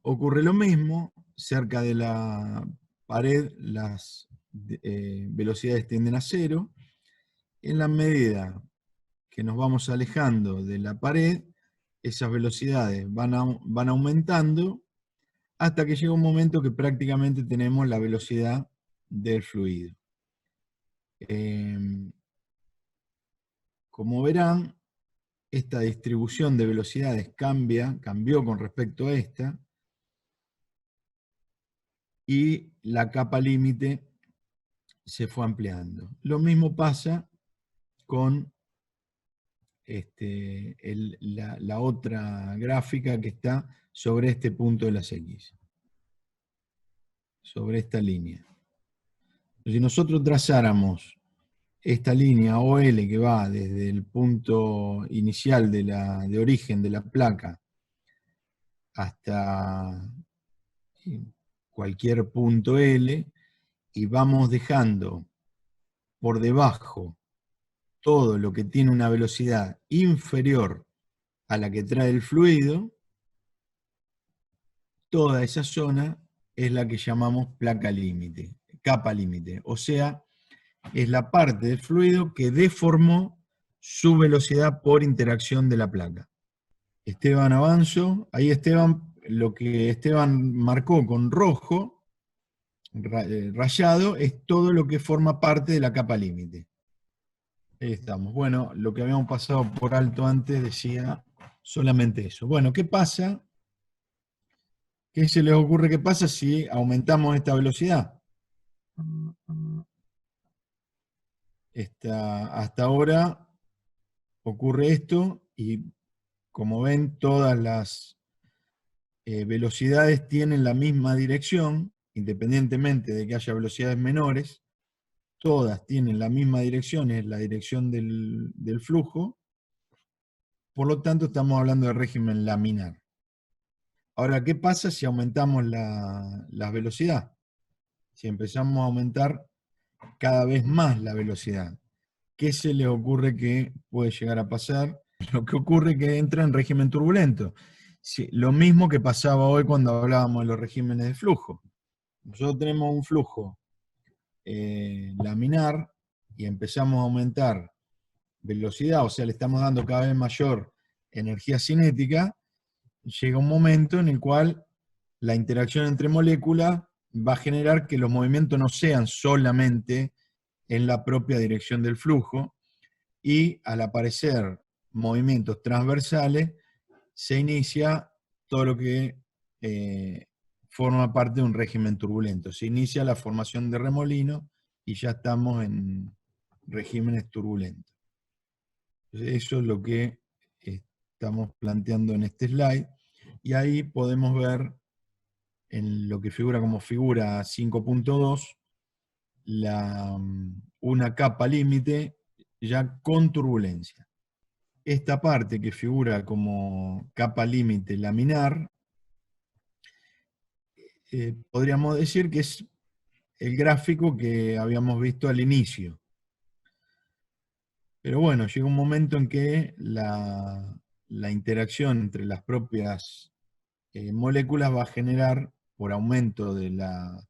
ocurre lo mismo, cerca de la pared las velocidades tienden a cero. En la medida que nos vamos alejando de la pared, esas velocidades van aumentando hasta que llega un momento que prácticamente tenemos la velocidad del fluido. como verán, esta distribución de velocidades cambió con respecto a esta, y la capa límite se fue ampliando. Lo mismo pasa con la otra gráfica que está sobre este punto de las X, sobre esta línea. Si nosotros trazáramos esta línea OL que va desde el punto inicial de origen de la placa hasta cualquier punto L, y vamos dejando por debajo todo lo que tiene una velocidad inferior a la que trae el fluido, toda esa zona es la que llamamos placa límite, capa límite. O sea, es la parte del fluido que deformó su velocidad por interacción de la placa. Esteban avanzó, ahí Esteban, lo que Esteban marcó con rojo, rayado, es todo lo que forma parte de la capa límite. Ahí estamos. Bueno, lo que habíamos pasado por alto antes decía solamente eso. Bueno, ¿qué pasa? ¿Qué se les ocurre que pasa si aumentamos esta velocidad? Hasta ahora ocurre esto y, como ven, todas las velocidades tienen la misma dirección, independientemente de que haya velocidades menores. Todas tienen la misma dirección, es la dirección del flujo. Por lo tanto, estamos hablando de régimen laminar. Ahora, ¿qué pasa si aumentamos la velocidad? Si empezamos a aumentar cada vez más la velocidad, ¿qué se les ocurre que puede llegar a pasar? Lo que ocurre es que entra en régimen turbulento. Sí, lo mismo que pasaba hoy cuando hablábamos de los regímenes de flujo. Nosotros tenemos un flujo laminar y empezamos a aumentar velocidad, o sea, le estamos dando cada vez mayor energía cinética. Llega un momento en el cual la interacción entre moléculas va a generar que los movimientos no sean solamente en la propia dirección del flujo, y al aparecer movimientos transversales se inicia todo lo que forma parte de un régimen turbulento. Se inicia la formación de remolinos y ya estamos en regímenes turbulentos. Entonces, eso es lo que estamos planteando en este slide, y ahí podemos ver en lo que figura como figura 5.2 una capa límite ya con turbulencia. Esta parte que figura como capa límite laminar, podríamos decir que es el gráfico que habíamos visto al inicio. Pero bueno, llega un momento en que la interacción entre las propias moléculas va a generar, por aumento de la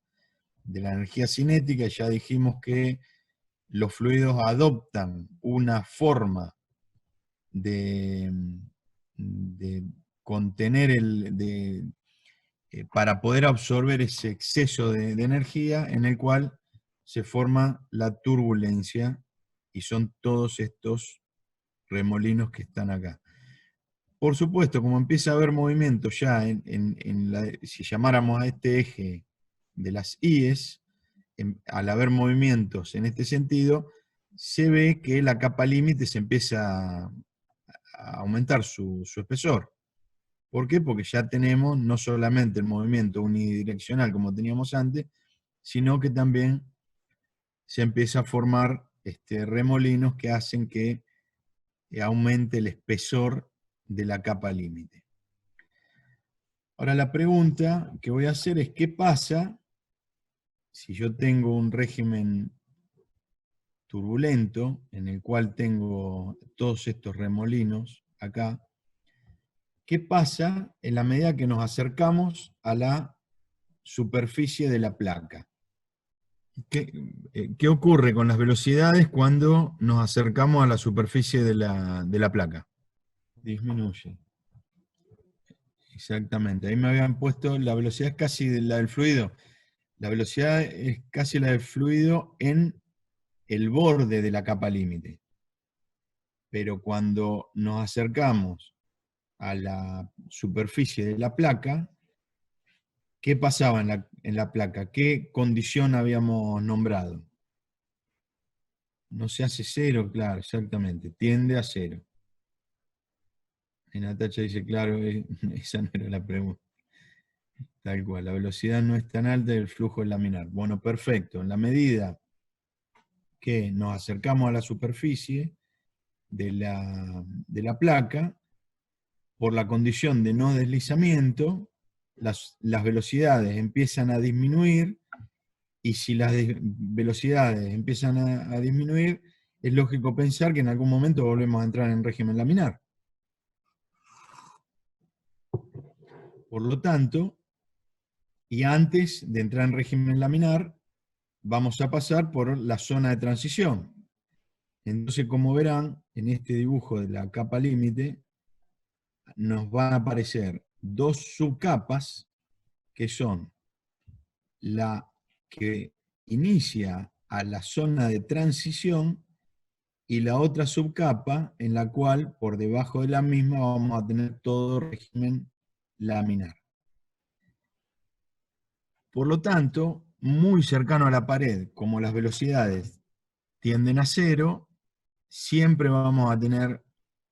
energía cinética, ya dijimos que los fluidos adoptan una forma de contener para poder absorber ese exceso de energía, en el cual se forma la turbulencia, y son todos estos remolinos que están acá. Por supuesto, como empieza a haber movimiento ya si llamáramos a este eje de las IES, al haber movimientos en este sentido, se ve que la capa límite se empieza a aumentar su espesor. ¿Por qué? Porque ya tenemos no solamente el movimiento unidireccional como teníamos antes, sino que también se empieza a formar remolinos que hacen que aumente el espesor de la capa límite. Ahora la pregunta que voy a hacer es: ¿qué pasa si yo tengo un régimen turbulento en el cual tengo todos estos remolinos acá? ¿Qué pasa en la medida que nos acercamos a la superficie de la placa? ¿Qué ocurre con las velocidades cuando nos acercamos a la superficie de la placa? Disminuye. Exactamente. Ahí me habían puesto, la velocidad es casi la del fluido. La velocidad es casi la del fluido en el borde de la capa límite. pero cuando nos acercamos a la superficie de la placa, ¿qué pasaba en la placa? ¿Qué condición habíamos nombrado? No se hace cero, claro, exactamente, tiende a cero. Y Natacha dice, claro, esa no era la pregunta. Tal cual, la velocidad no es tan alta y el flujo es laminar. Bueno, perfecto. En la medida que nos acercamos a la superficie de la placa, por la condición de no deslizamiento, las velocidades empiezan a disminuir, y si las velocidades empiezan a disminuir, es lógico pensar que en algún momento volvemos a entrar en régimen laminar. Por lo tanto, y antes de entrar en régimen laminar, vamos a pasar por la zona de transición. Entonces, como verán, en este dibujo de la capa límite, nos van a aparecer dos subcapas, que son la que inicia a la zona de transición y la otra subcapa en la cual por debajo de la misma vamos a tener todo régimen laminar. Por lo tanto, muy cercano a la pared, como las velocidades tienden a cero, siempre vamos a tener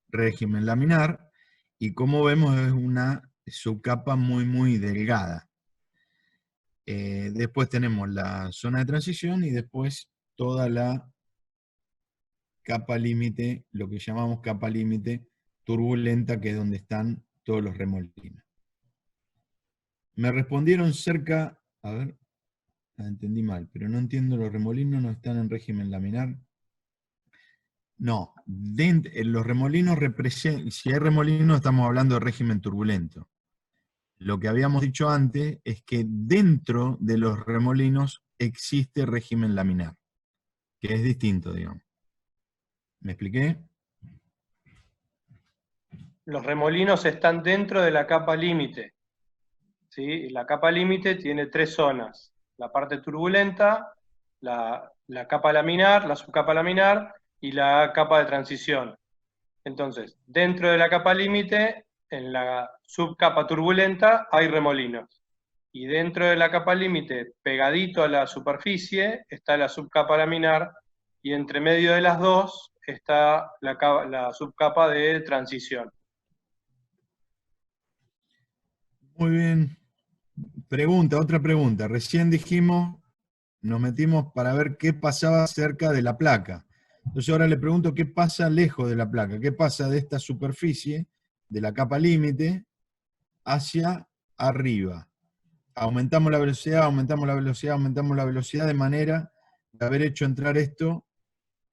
régimen laminar, y como vemos es una subcapa muy delgada. Después tenemos la zona de transición y después toda la capa límite, lo que llamamos capa límite turbulenta, que es donde están todos los remolinos. Me respondieron cerca, a ver, entendí mal, pero no entiendo, los remolinos no están en régimen laminar. No, los remolinos representan, si hay remolinos estamos hablando de régimen turbulento. Lo que habíamos dicho antes es que dentro de los remolinos existe régimen laminar, que es distinto, digamos. ¿Me expliqué? Los remolinos están dentro de la capa límite. ¿Sí? La capa límite tiene tres zonas: la parte turbulenta, la capa laminar, la subcapa laminar y la capa de transición. Entonces, dentro de la capa límite, en la subcapa turbulenta hay remolinos. Y dentro de la capa límite, pegadito a la superficie, está la subcapa laminar, y entre medio de las dos está la subcapa de transición. Muy bien. Otra pregunta. Recién dijimos, nos metimos para ver qué pasaba cerca de la placa. Entonces ahora le pregunto qué pasa lejos de la placa, qué pasa de esta superficie, de la capa límite, hacia arriba. Aumentamos la velocidad, aumentamos la velocidad, aumentamos la velocidad, de manera de haber hecho entrar esto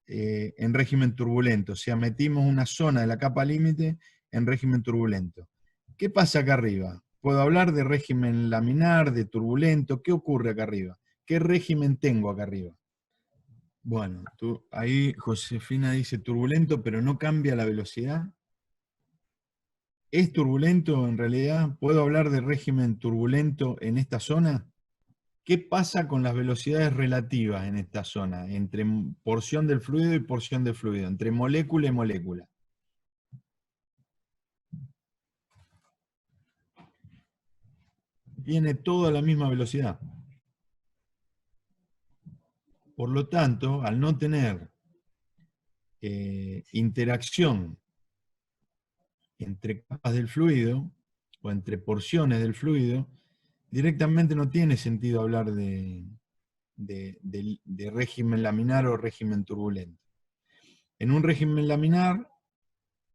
en régimen turbulento. O sea, metimos una zona de la capa límite en régimen turbulento. ¿Qué pasa acá arriba? Puedo hablar de régimen laminar, de turbulento. ¿Qué ocurre acá arriba? ¿Qué régimen tengo acá arriba? Bueno, ahí Josefina dice turbulento, pero no cambia la velocidad. ¿Es turbulento en realidad? ¿Puedo hablar de régimen turbulento en esta zona? ¿Qué pasa con las velocidades relativas en esta zona, entre porción del fluido y porción del fluido, entre molécula y molécula? Tiene toda la misma velocidad. Por lo tanto, al no tener interacción entre capas del fluido o entre porciones del fluido, directamente no tiene sentido hablar de régimen laminar o régimen turbulento. En un régimen laminar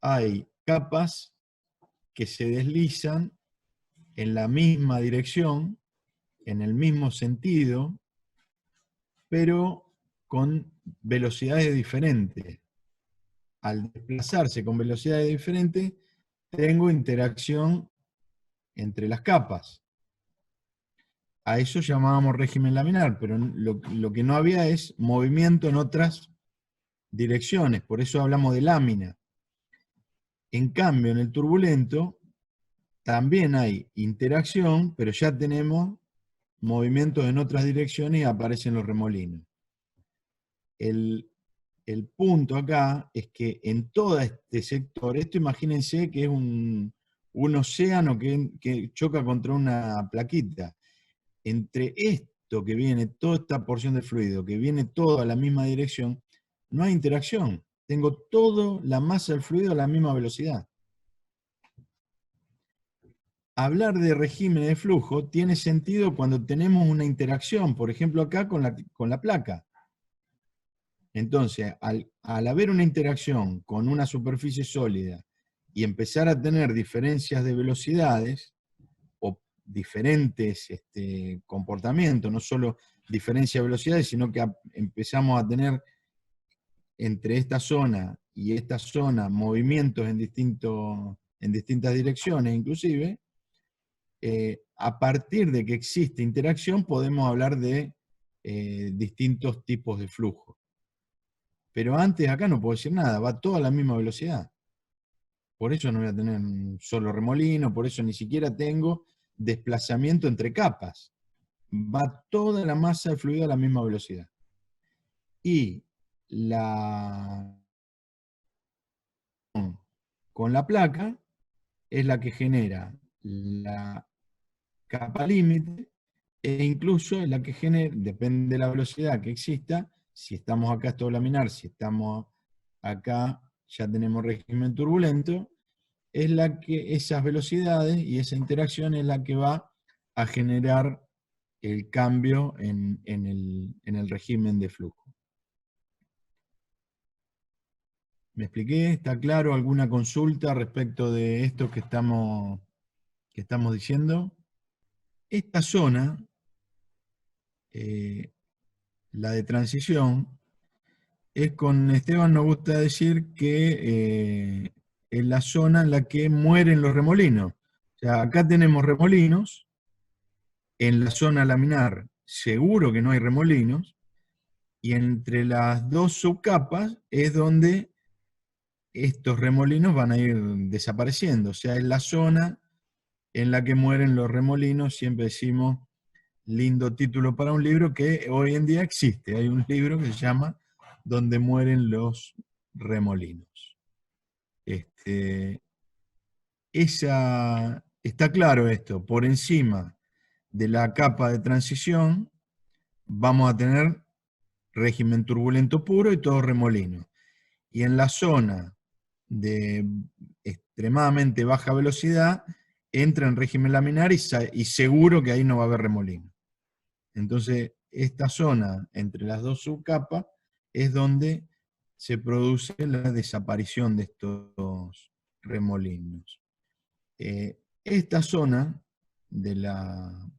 hay capas que se deslizan en la misma dirección, en el mismo sentido, pero con velocidades diferentes. Al desplazarse con velocidades diferentes, tengo interacción entre las capas. A eso llamábamos régimen laminar, pero lo que no había es movimiento en otras direcciones, por eso hablamos de lámina. En cambio, en el turbulento también hay interacción, pero ya tenemos movimientos en otras direcciones y aparecen los remolinos. el punto acá es que en todo este sector, esto imagínense que es un océano que choca contra una plaquita. Entre esto que viene, toda esta porción de fluido, que viene todo a la misma dirección, no hay interacción. Tengo toda la masa del fluido a la misma velocidad. Hablar de régimen de flujo tiene sentido cuando tenemos una interacción, por ejemplo acá con la placa. Entonces, al haber una interacción con una superficie sólida y empezar a tener diferencias de velocidades o diferentes comportamientos, no solo diferencia de velocidades, sino que empezamos a tener entre esta zona y esta zona movimientos en distintas direcciones inclusive, a partir de que existe interacción podemos hablar de distintos tipos de flujo. Pero antes acá no puedo decir nada, va toda a la misma velocidad. Por eso no voy a tener un solo remolino, por eso ni siquiera tengo desplazamiento entre capas. Va toda la masa de fluido a la misma velocidad. Y con la placa es la que genera la capa límite e incluso es la que genera, depende de la velocidad que exista, si estamos acá es todo laminar, si estamos acá ya tenemos régimen turbulento, es la que esas velocidades y esa interacción es la que va a generar el cambio en el régimen de flujo. ¿Me expliqué? ¿Está claro? ¿Alguna consulta respecto de esto que estamos diciendo? Esta zona, la de transición, con Esteban nos gusta decir que es la zona en la que mueren los remolinos. O sea, acá tenemos remolinos, en la zona laminar seguro que no hay remolinos, y entre las dos subcapas es donde estos remolinos van a ir desapareciendo. O sea, es la zona en la que mueren los remolinos. Siempre decimos, lindo título para un libro que hoy en día existe. Hay un libro que se llama Donde mueren los remolinos. Está claro esto, por encima de la capa de transición vamos a tener régimen turbulento puro y todo remolino. Y en la zona de extremadamente baja velocidad entra en régimen laminar y seguro que ahí no va a haber remolino. Entonces, esta zona entre las dos subcapas es donde se produce la desaparición de estos remolinos. Esta zona de la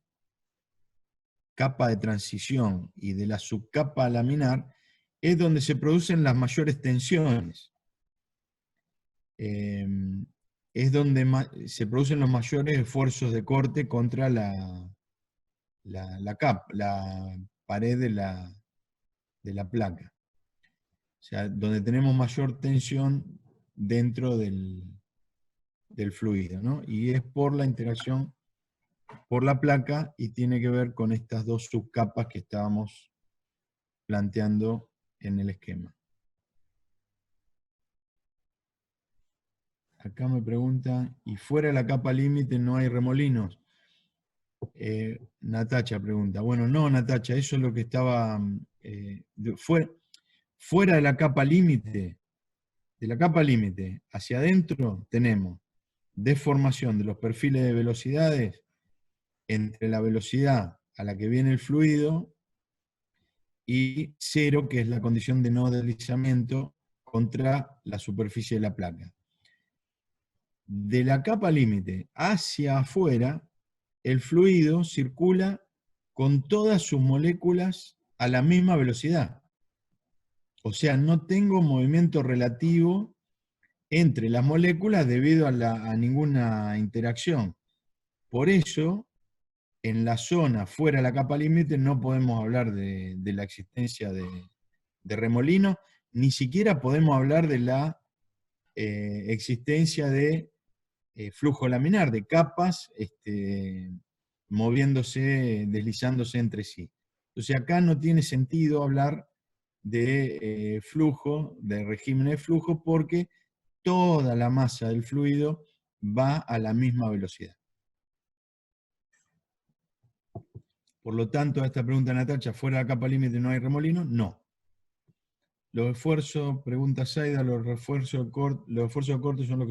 capa de transición y de la subcapa laminar es donde se producen las mayores tensiones. Es donde se producen los mayores esfuerzos de corte contra la pared de la placa. O sea, donde tenemos mayor tensión dentro del fluido, ¿no? Y es por la interacción por la placa y tiene que ver con estas dos subcapas que estábamos planteando en el esquema. Acá me pregunta, ¿y fuera de la capa límite no hay remolinos? Natacha pregunta. Bueno, no, Natacha, eso es lo que estaba... fuera de la capa límite, hacia adentro tenemos deformación de los perfiles de velocidades entre la velocidad a la que viene el fluido y 0, que es la condición de no deslizamiento contra la superficie de la placa. De la capa límite hacia afuera, el fluido circula con todas sus moléculas a la misma velocidad. O sea, no tengo movimiento relativo entre las moléculas debido a ninguna interacción. Por eso, en la zona fuera de la capa límite no podemos hablar de la existencia de remolinos, ni siquiera podemos hablar de la existencia de flujo laminar, de capas moviéndose, deslizándose entre sí. Entonces acá no tiene sentido hablar de flujo, de régimen de flujo, porque toda la masa del fluido va a la misma velocidad. Por lo tanto, a esta pregunta de Natacha, ¿fuera de la capa límite no hay remolino? No. Los esfuerzos, pregunta Zaida, los esfuerzos de corte son los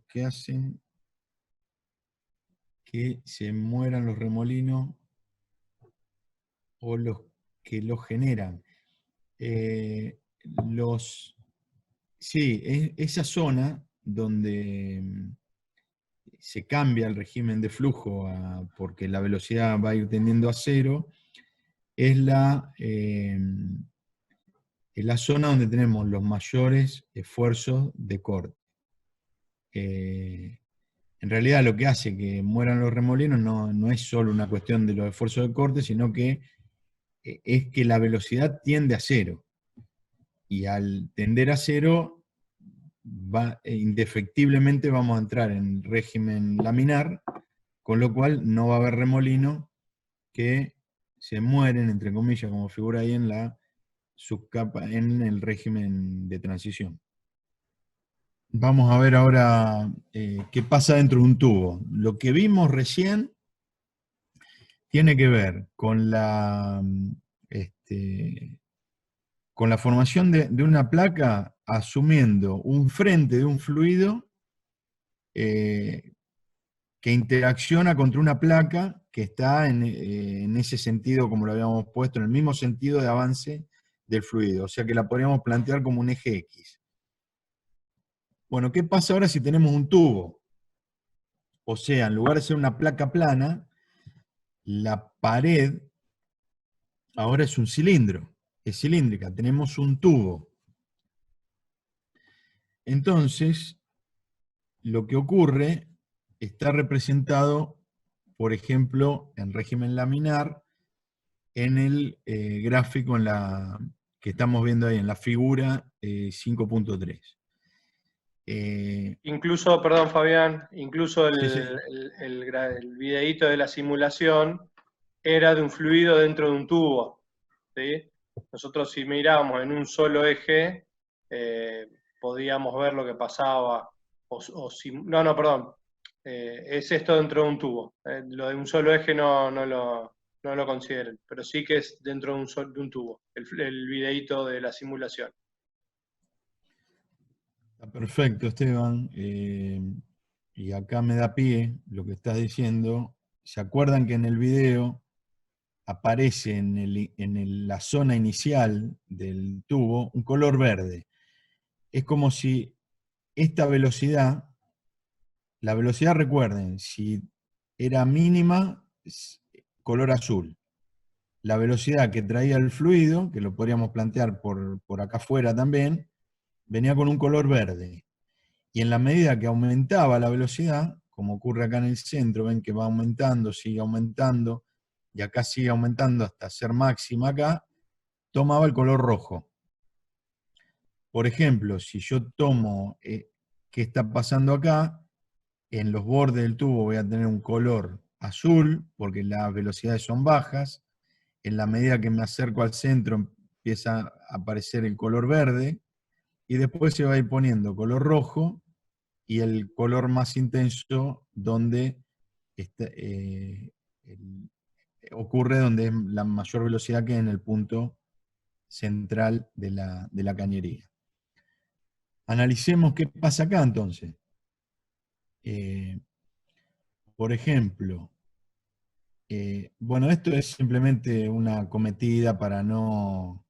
que hacen que se mueran los remolinos o los que los generan. Sí, esa zona donde se cambia el régimen de flujo porque la velocidad va a ir tendiendo a cero, es la zona donde tenemos los mayores esfuerzos de corte. En realidad lo que hace que mueran los remolinos no es solo una cuestión de los esfuerzos de corte, sino que es que la velocidad tiende a cero. Y al tender a cero, indefectiblemente vamos a entrar en régimen laminar, con lo cual no va a haber remolino que se mueren, entre comillas, como figura ahí en la subcapa, en el régimen de transición. Vamos a ver ahora qué pasa dentro de un tubo. Lo que vimos recién tiene que ver con con la formación de una placa asumiendo un frente de un fluido que interacciona contra una placa que está en ese sentido, como lo habíamos puesto, en el mismo sentido de avance del fluido. O sea que la podríamos plantear como un eje X. Bueno, ¿qué pasa ahora si tenemos un tubo? O sea, en lugar de ser una placa plana, la pared ahora es un cilindro, es cilíndrica, tenemos un tubo. Entonces, lo que ocurre está representado, por ejemplo, en régimen laminar, en el gráfico que estamos viendo ahí, en la figura 5.3. Incluso, perdón Fabián, incluso Sí. el videíto de la simulación era de un fluido dentro de un tubo. ¿Sí? Nosotros si mirábamos en un solo eje, podíamos ver lo que pasaba. Es esto dentro de un tubo. Lo de un solo eje no lo consideren, pero sí que es dentro de un tubo, el videíto de la simulación. Está perfecto, Esteban. Y acá me da pie lo que estás diciendo. ¿Se acuerdan que en el video aparece en la zona inicial del tubo un color verde? Es como si esta velocidad, la velocidad, recuerden, si era mínima, color azul. La velocidad que traía el fluido, que lo podríamos plantear por acá afuera también, venía con un color verde. Y en la medida que aumentaba la velocidad, como ocurre acá en el centro, ven que va aumentando, sigue aumentando, y acá sigue aumentando hasta ser máxima acá, tomaba el color rojo. Por ejemplo, si yo tomo qué está pasando acá, en los bordes del tubo voy a tener un color azul, porque las velocidades son bajas. En la medida que me acerco al centro empieza a aparecer el color verde, y después se va a ir poniendo color rojo, y el color más intenso donde ocurre donde es la mayor velocidad, que es en el punto central de la cañería. Analicemos qué pasa acá entonces. Por ejemplo, bueno, esto es simplemente una cometida para no...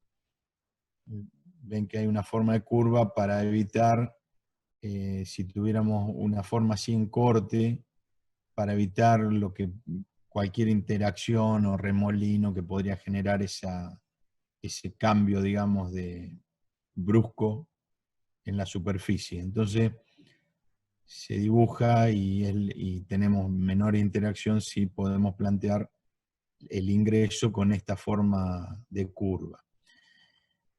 Ven que hay una forma de curva para evitar, si tuviéramos una forma así en corte, para evitar cualquier interacción o remolino que podría generar ese cambio, digamos, de brusco en la superficie. Entonces, se dibuja y tenemos menor interacción si podemos plantear el ingreso con esta forma de curva.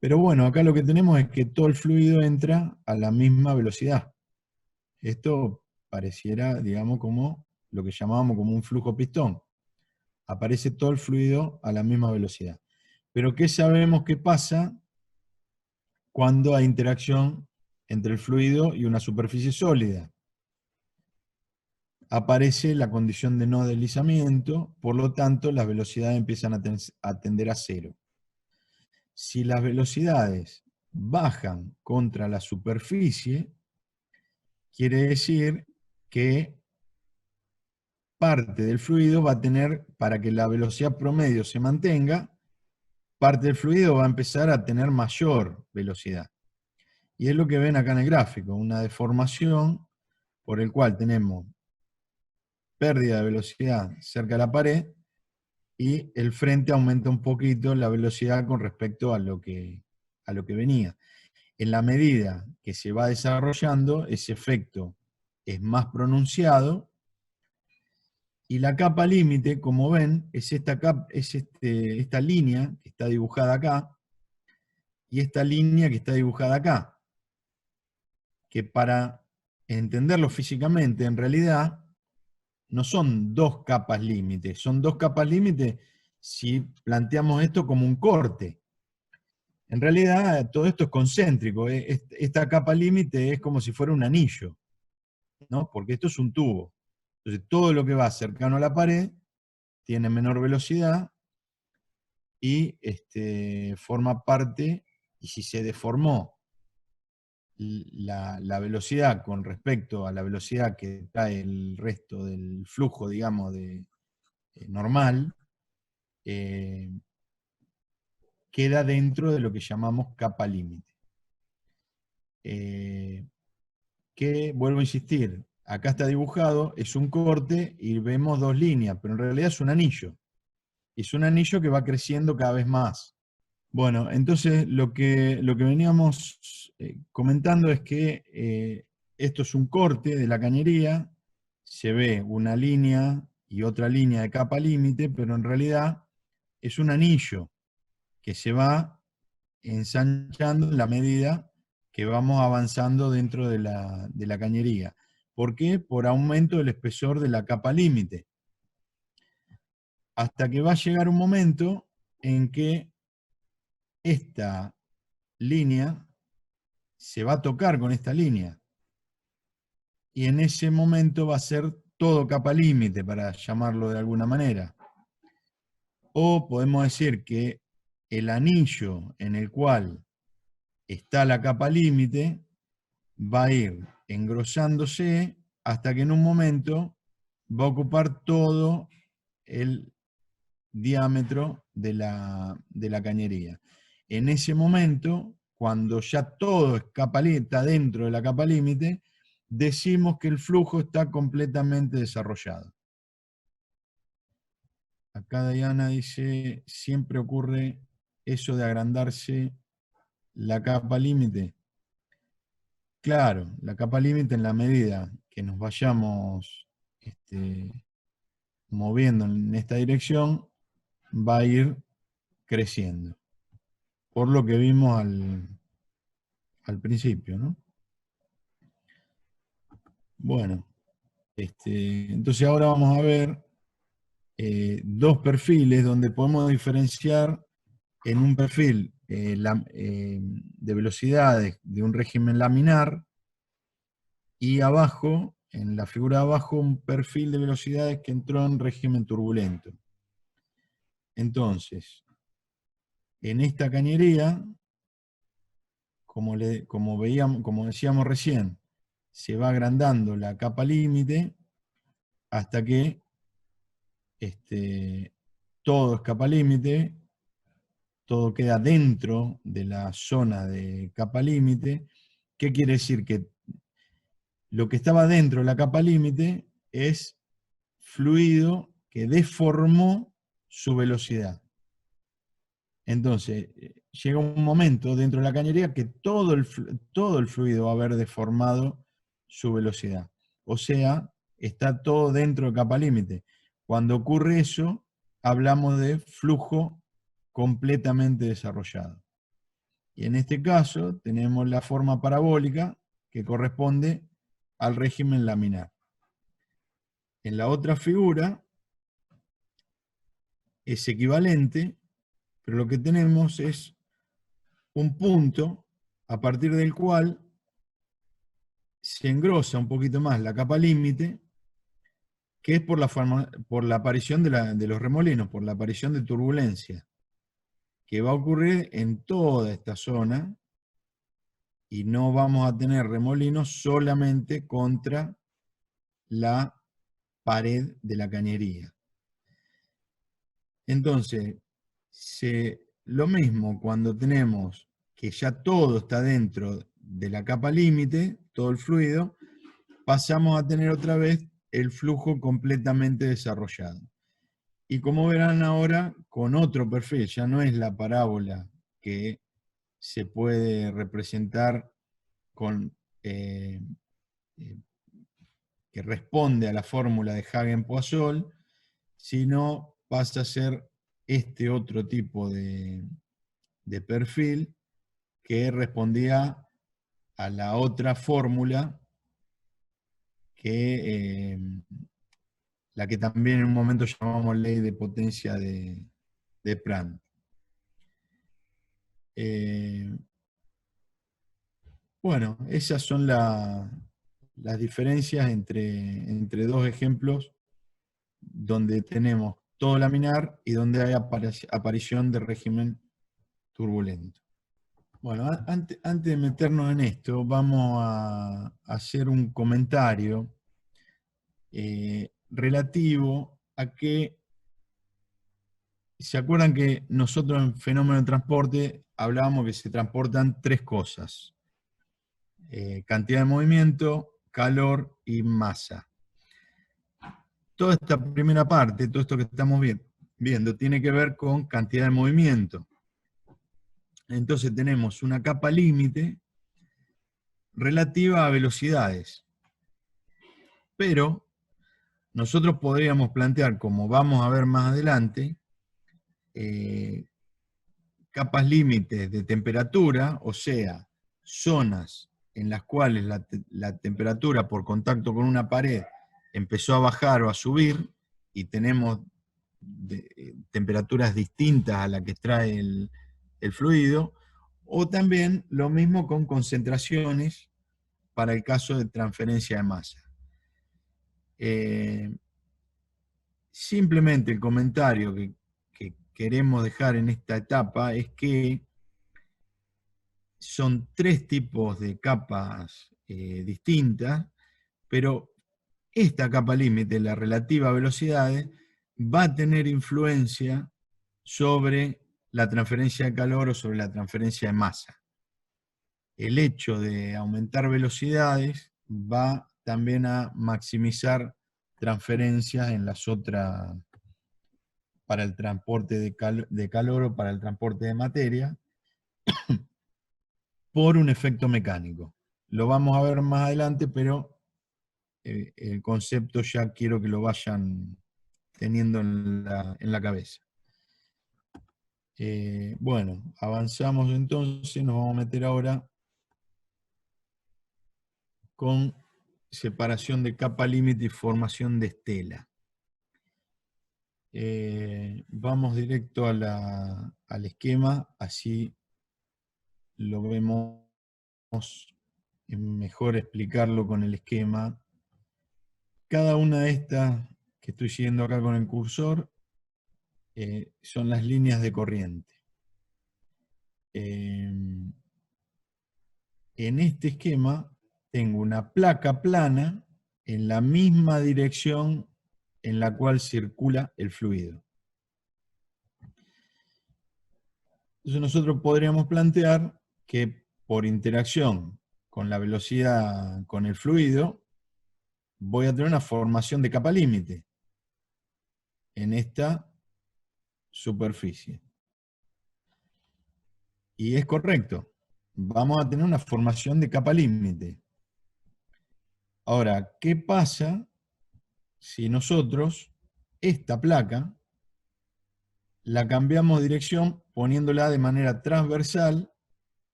Pero bueno, acá lo que tenemos es que todo el fluido entra a la misma velocidad. Esto pareciera, digamos, como lo que llamábamos como un flujo pistón. Aparece todo el fluido a la misma velocidad. Pero ¿qué sabemos que pasa cuando hay interacción entre el fluido y una superficie sólida? Aparece la condición de no deslizamiento, por lo tanto las velocidades empiezan a tender a cero. Si las velocidades bajan contra la superficie, quiere decir que parte del fluido va a tener, para que la velocidad promedio se mantenga, parte del fluido va a empezar a tener mayor velocidad. Y es lo que ven acá en el gráfico, una deformación por el cual tenemos pérdida de velocidad cerca de la pared y el frente aumenta un poquito la velocidad con respecto a lo que venía. En la medida que se va desarrollando, ese efecto es más pronunciado y la capa límite, como ven, es esta línea que está dibujada acá y esta línea que está dibujada acá, que para entenderlo físicamente, en realidad, no son dos capas límite, son dos capas límite si planteamos esto como un corte. En realidad, todo esto es concéntrico. Esta capa límite es como si fuera un anillo, ¿no? Porque esto es un tubo. Entonces, todo lo que va cercano a la pared tiene menor velocidad y forma parte, y si se deformó la velocidad con respecto a la velocidad que trae el resto del flujo, digamos, normal, queda dentro de lo que llamamos capa límite. Que, vuelvo a insistir, acá está dibujado, es un corte y vemos dos líneas, pero en realidad es un anillo. Es un anillo que va creciendo cada vez más. Bueno, entonces lo que veníamos comentando es que esto es un corte de la cañería, se ve una línea y otra línea de capa límite, pero en realidad es un anillo que se va ensanchando en la medida que vamos avanzando dentro de la cañería. ¿Por qué? Por aumento del espesor de la capa límite. Hasta que va a llegar un momento en que esta línea se va a tocar con esta línea. Y en ese momento va a ser todo capa límite, para llamarlo de alguna manera. O podemos decir que el anillo en el cual está la capa límite va a ir engrosándose hasta que en un momento va a ocupar todo el diámetro de la cañería. En ese momento, cuando ya todo está dentro de la capa límite, decimos que el flujo está completamente desarrollado. Acá Diana dice, siempre ocurre eso de agrandarse la capa límite. Claro, la capa límite en la medida que nos vayamos moviendo en esta dirección, va a ir creciendo. Por lo que vimos al principio, ¿no? Bueno, entonces ahora vamos a ver dos perfiles donde podemos diferenciar en un perfil de velocidades de un régimen laminar y abajo, en la figura de abajo, un perfil de velocidades que entró en régimen turbulento. Entonces, en esta cañería, como decíamos recién, se va agrandando la capa límite hasta que todo es capa límite, todo queda dentro de la zona de capa límite. ¿Qué quiere decir? Que lo que estaba dentro de la capa límite es fluido que deformó su velocidad. Entonces, llega un momento dentro de la cañería que todo el fluido va a haber deformado su velocidad. O sea, está todo dentro de capa límite. Cuando ocurre eso, hablamos de flujo completamente desarrollado. Y en este caso tenemos la forma parabólica que corresponde al régimen laminar. En la otra figura es equivalente, pero lo que tenemos es un punto a partir del cual se engrosa un poquito más la capa límite, que es por la aparición de los remolinos, por la aparición de turbulencia, que va a ocurrir en toda esta zona, y no vamos a tener remolinos solamente contra la pared de la cañería. Entonces, lo mismo cuando tenemos que ya todo está dentro de la capa límite, todo el fluido, pasamos a tener otra vez el flujo completamente desarrollado. Y como verán ahora, con otro perfil, ya no es la parábola que se puede representar con, que responde a la fórmula de Hagen-Poisson, sino pasa a ser este otro tipo de perfil que respondía a la otra fórmula que la que también en un momento llamamos ley de potencia de Prandtl. Bueno, esas son las diferencias entre dos ejemplos donde tenemos todo laminar y donde hay aparición de régimen turbulento. Bueno, antes de meternos en esto, vamos a hacer un comentario relativo a que, ¿se acuerdan que nosotros en fenómeno de transporte hablábamos que se transportan tres cosas? Cantidad de movimiento, calor y masa. Toda esta primera parte, todo esto que estamos viendo, tiene que ver con cantidad de movimiento. Entonces tenemos una capa límite relativa a velocidades. Pero nosotros podríamos plantear, como vamos a ver más adelante, capas límites de temperatura, o sea, zonas en las cuales la temperatura por contacto con una pared empezó a bajar o a subir, y tenemos temperaturas distintas a la que trae el fluido, o también lo mismo con concentraciones para el caso de transferencia de masa. Simplemente el comentario que queremos dejar en esta etapa es que son tres tipos de capas distintas, pero esta capa límite, la relativa a velocidades, va a tener influencia sobre la transferencia de calor o sobre la transferencia de masa. El hecho de aumentar velocidades va también a maximizar transferencias en las otras, para el transporte de calor o para el transporte de materia, por un efecto mecánico. Lo vamos a ver más adelante, pero el concepto ya quiero que lo vayan teniendo en la cabeza. Bueno, avanzamos entonces, nos vamos a meter ahora con separación de capa límite y formación de estela. Vamos directo al esquema, así lo vemos, es mejor explicarlo con el esquema. Cada una de estas que estoy siguiendo acá con el cursor son las líneas de corriente. En este esquema tengo una placa plana en la misma dirección en la cual circula el fluido. Entonces nosotros podríamos plantear que por interacción con la velocidad con el fluido, voy a tener una formación de capa límite en esta superficie. Y es correcto, vamos a tener una formación de capa límite. Ahora, ¿qué pasa si nosotros esta placa la cambiamos de dirección poniéndola de manera transversal,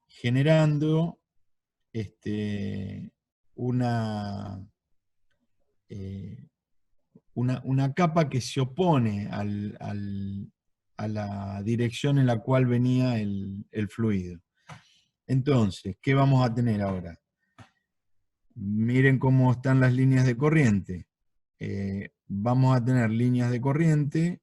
generando una capa que se opone la dirección en la cual venía el fluido. Entonces, ¿qué vamos a tener ahora? Miren cómo están las líneas de corriente. Vamos a tener líneas de corriente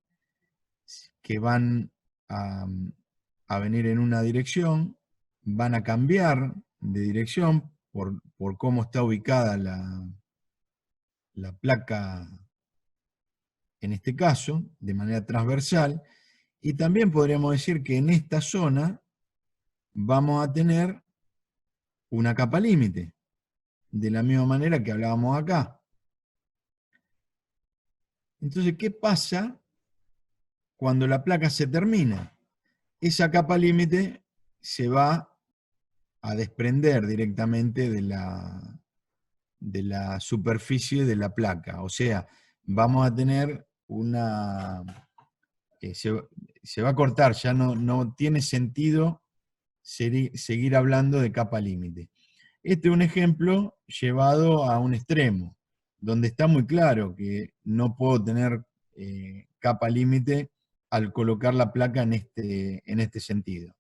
que van a venir en una dirección, van a cambiar de dirección por cómo está ubicada la placa, en este caso, de manera transversal, y también podríamos decir que en esta zona vamos a tener una capa límite, de la misma manera que hablábamos acá. Entonces, ¿qué pasa cuando la placa se termina? Esa capa límite se va a desprender directamente de la superficie de la placa. O sea, vamos a tener una... se va a cortar, ya no tiene sentido seguir hablando de capa límite. Este es un ejemplo llevado a un extremo, donde está muy claro que no puedo tener capa límite al colocar la placa en este sentido.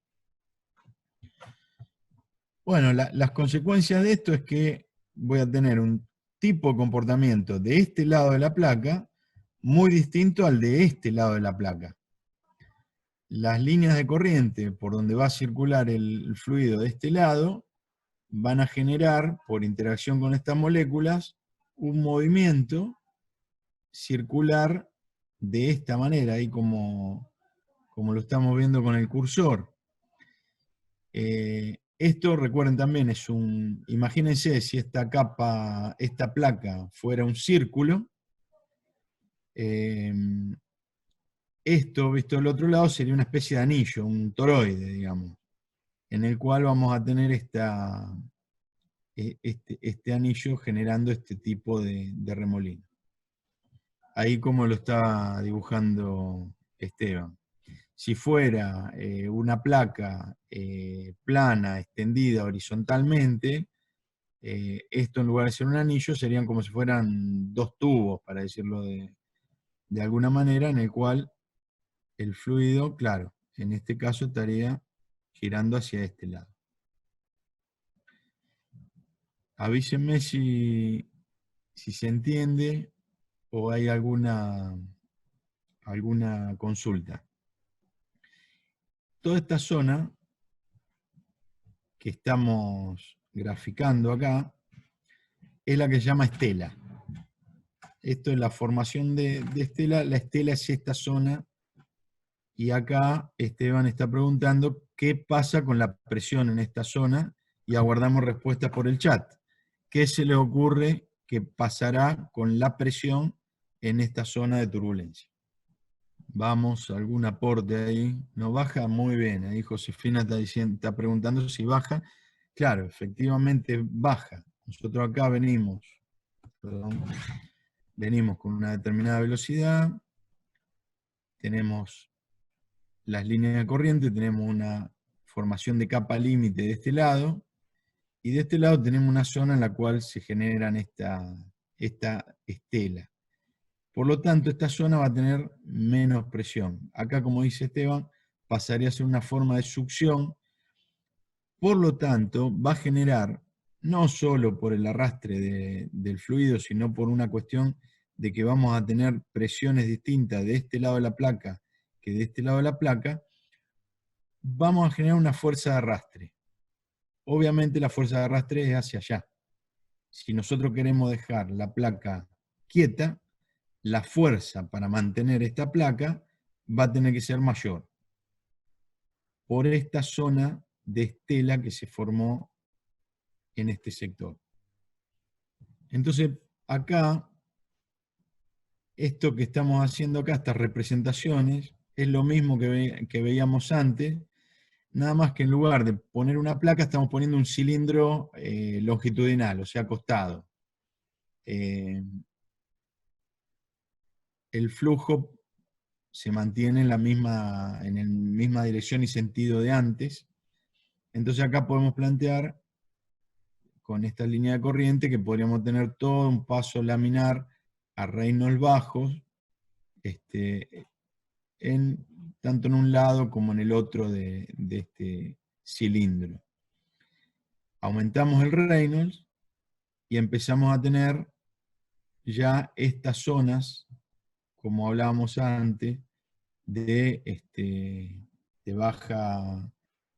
Bueno, las consecuencias de esto es que voy a tener un tipo de comportamiento de este lado de la placa muy distinto al de este lado de la placa. Las líneas de corriente por donde va a circular el fluido de este lado van a generar, por interacción con estas moléculas, un movimiento circular de esta manera, ahí como lo estamos viendo con el cursor. Esto, recuerden también, imagínense si esta placa fuera un círculo, esto, visto del otro lado, sería una especie de anillo, un toroide, digamos, en el cual vamos a tener este anillo generando este tipo de remolino. Ahí como lo está dibujando Esteban. Si fuera una placa plana, extendida horizontalmente, esto en lugar de ser un anillo serían como si fueran dos tubos, para decirlo de alguna manera, en el cual el fluido, claro, en este caso estaría girando hacia este lado. Avísenme si se entiende o hay alguna consulta. Toda esta zona que estamos graficando acá es la que se llama estela. Esto es la formación de estela. La estela es esta zona. Y acá Esteban está preguntando qué pasa con la presión en esta zona y aguardamos respuestas por el chat. ¿Qué se le ocurre que pasará con la presión en esta zona de turbulencia? Vamos, algún aporte ahí. ¿No baja? Muy bien. Ahí Josefina está preguntando si baja. Claro, efectivamente baja. Nosotros acá venimos con una determinada velocidad. Tenemos las líneas de corriente, tenemos una formación de capa límite de este lado. Y de este lado tenemos una zona en la cual se generan esta estela. Por lo tanto, esta zona va a tener menos presión. Acá, como dice Esteban, pasaría a ser una forma de succión. Por lo tanto, va a generar, no solo por el arrastre del fluido, sino por una cuestión de que vamos a tener presiones distintas de este lado de la placa que de este lado de la placa, vamos a generar una fuerza de arrastre. Obviamente la fuerza de arrastre es hacia allá. Si nosotros queremos dejar la placa quieta, la fuerza para mantener esta placa va a tener que ser mayor por esta zona de estela que se formó en este sector. Entonces, acá, esto que estamos haciendo acá, estas representaciones, es lo mismo que veíamos antes, nada más que en lugar de poner una placa, estamos poniendo un cilindro longitudinal, o sea, acostado. El flujo se mantiene en la misma dirección y sentido de antes. Entonces acá podemos plantear, con esta línea de corriente, que podríamos tener todo un paso laminar a Reynolds bajos, tanto en un lado como en el otro de este cilindro. Aumentamos el Reynolds y empezamos a tener ya estas zonas, como hablábamos antes, de baja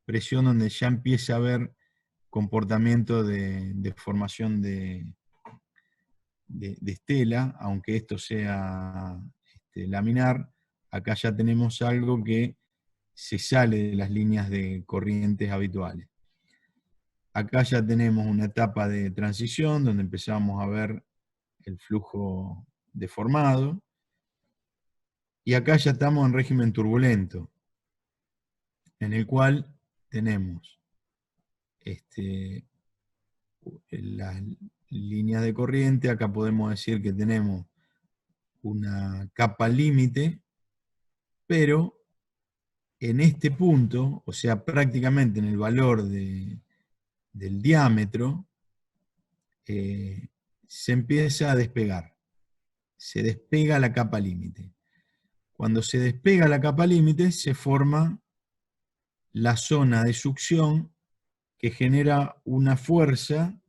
presión, donde ya empieza a haber comportamiento de formación de estela, aunque esto sea laminar. Acá ya tenemos algo que se sale de las líneas de corrientes habituales. Acá ya tenemos una etapa de transición donde empezamos a ver el flujo deformado, y acá ya estamos en régimen turbulento, en el cual tenemos las líneas de corriente. Acá podemos decir que tenemos una capa límite, pero en este punto, o sea, prácticamente en el valor del diámetro, se empieza a despegar. Se despega la capa límite. Cuando se despega la capa límite, se forma la zona de succión que genera una fuerza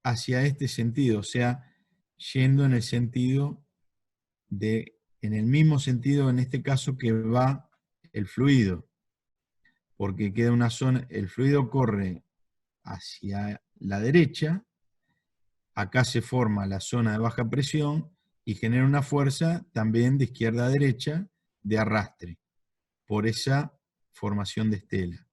hacia este sentido, o sea, yendo en el sentido en el mismo sentido en este caso que va el fluido, porque queda una zona, el fluido corre hacia la derecha, acá se forma la zona de baja presión y genera una fuerza también de izquierda a derecha de arrastre, por esa formación de estela.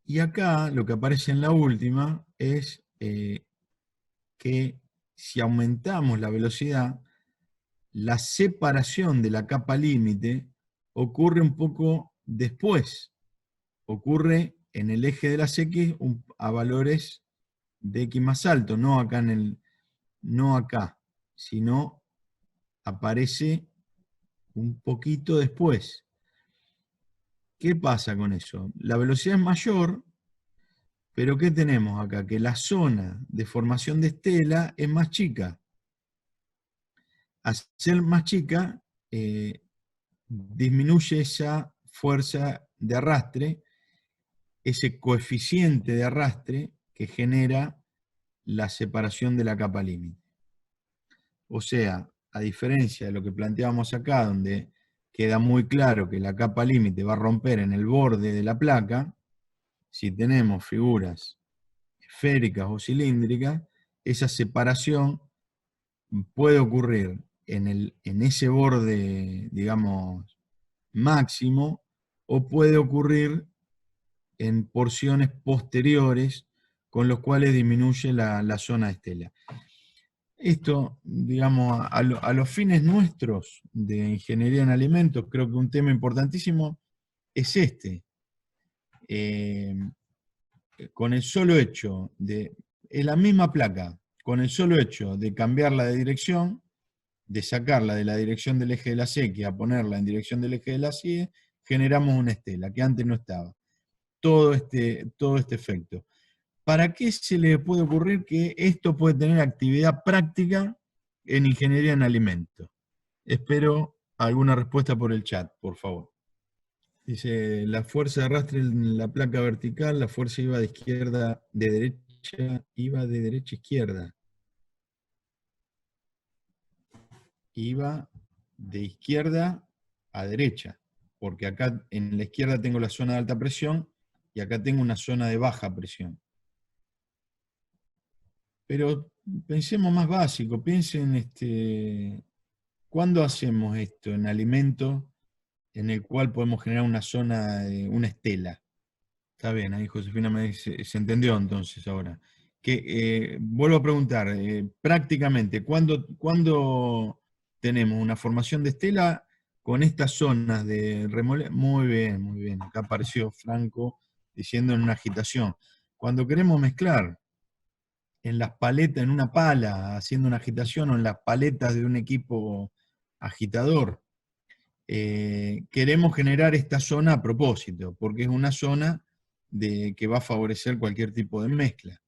Y acá lo que aparece en la última es que si aumentamos la velocidad, la separación de la capa límite ocurre un poco después. Ocurre en el eje de las X a valores de X más alto, no acá, sino aparece un poquito después. ¿Qué pasa con eso? La velocidad es mayor, pero ¿qué tenemos acá? Que la zona de formación de estela es más chica. Al ser más chica, disminuye esa fuerza de arrastre, ese coeficiente de arrastre que genera la separación de la capa límite. O sea, a diferencia de lo que planteábamos acá, donde queda muy claro que la capa límite va a romper en el borde de la placa, si tenemos figuras esféricas o cilíndricas, esa separación puede ocurrir en ese borde, digamos, máximo, o puede ocurrir en porciones posteriores, con los cuales disminuye la zona de estela. Esto, digamos, a los fines nuestros de ingeniería en alimentos, creo que un tema importantísimo es este. Con el solo hecho es la misma placa, con el solo hecho de cambiarla de dirección, de sacarla de la dirección del eje de la sequía a ponerla en dirección del eje de la CIE, generamos una estela que antes no estaba. Todo este efecto. ¿Para qué se le puede ocurrir que esto puede tener actividad práctica en ingeniería en alimentos? Espero alguna respuesta por el chat, por favor. Dice, la fuerza de arrastre en la placa vertical, la fuerza iba de derecha a izquierda. Iba de izquierda a derecha, porque acá en la izquierda tengo la zona de alta presión y acá tengo una zona de baja presión. Pero pensemos más básico, piensen, ¿cuándo hacemos esto en alimentos en el cual podemos generar una zona, una estela? Está bien, ahí Josefina me dice, se entendió entonces ahora. Vuelvo a preguntar, prácticamente, ¿cuándo tenemos una formación de estela con estas zonas de remolino? Muy bien, muy bien. Acá apareció Franco diciendo en una agitación. Cuando queremos mezclar en las paletas, en una pala, haciendo una agitación, o en las paletas de un equipo agitador, queremos generar esta zona a propósito, porque es una zona que va a favorecer cualquier tipo de mezcla.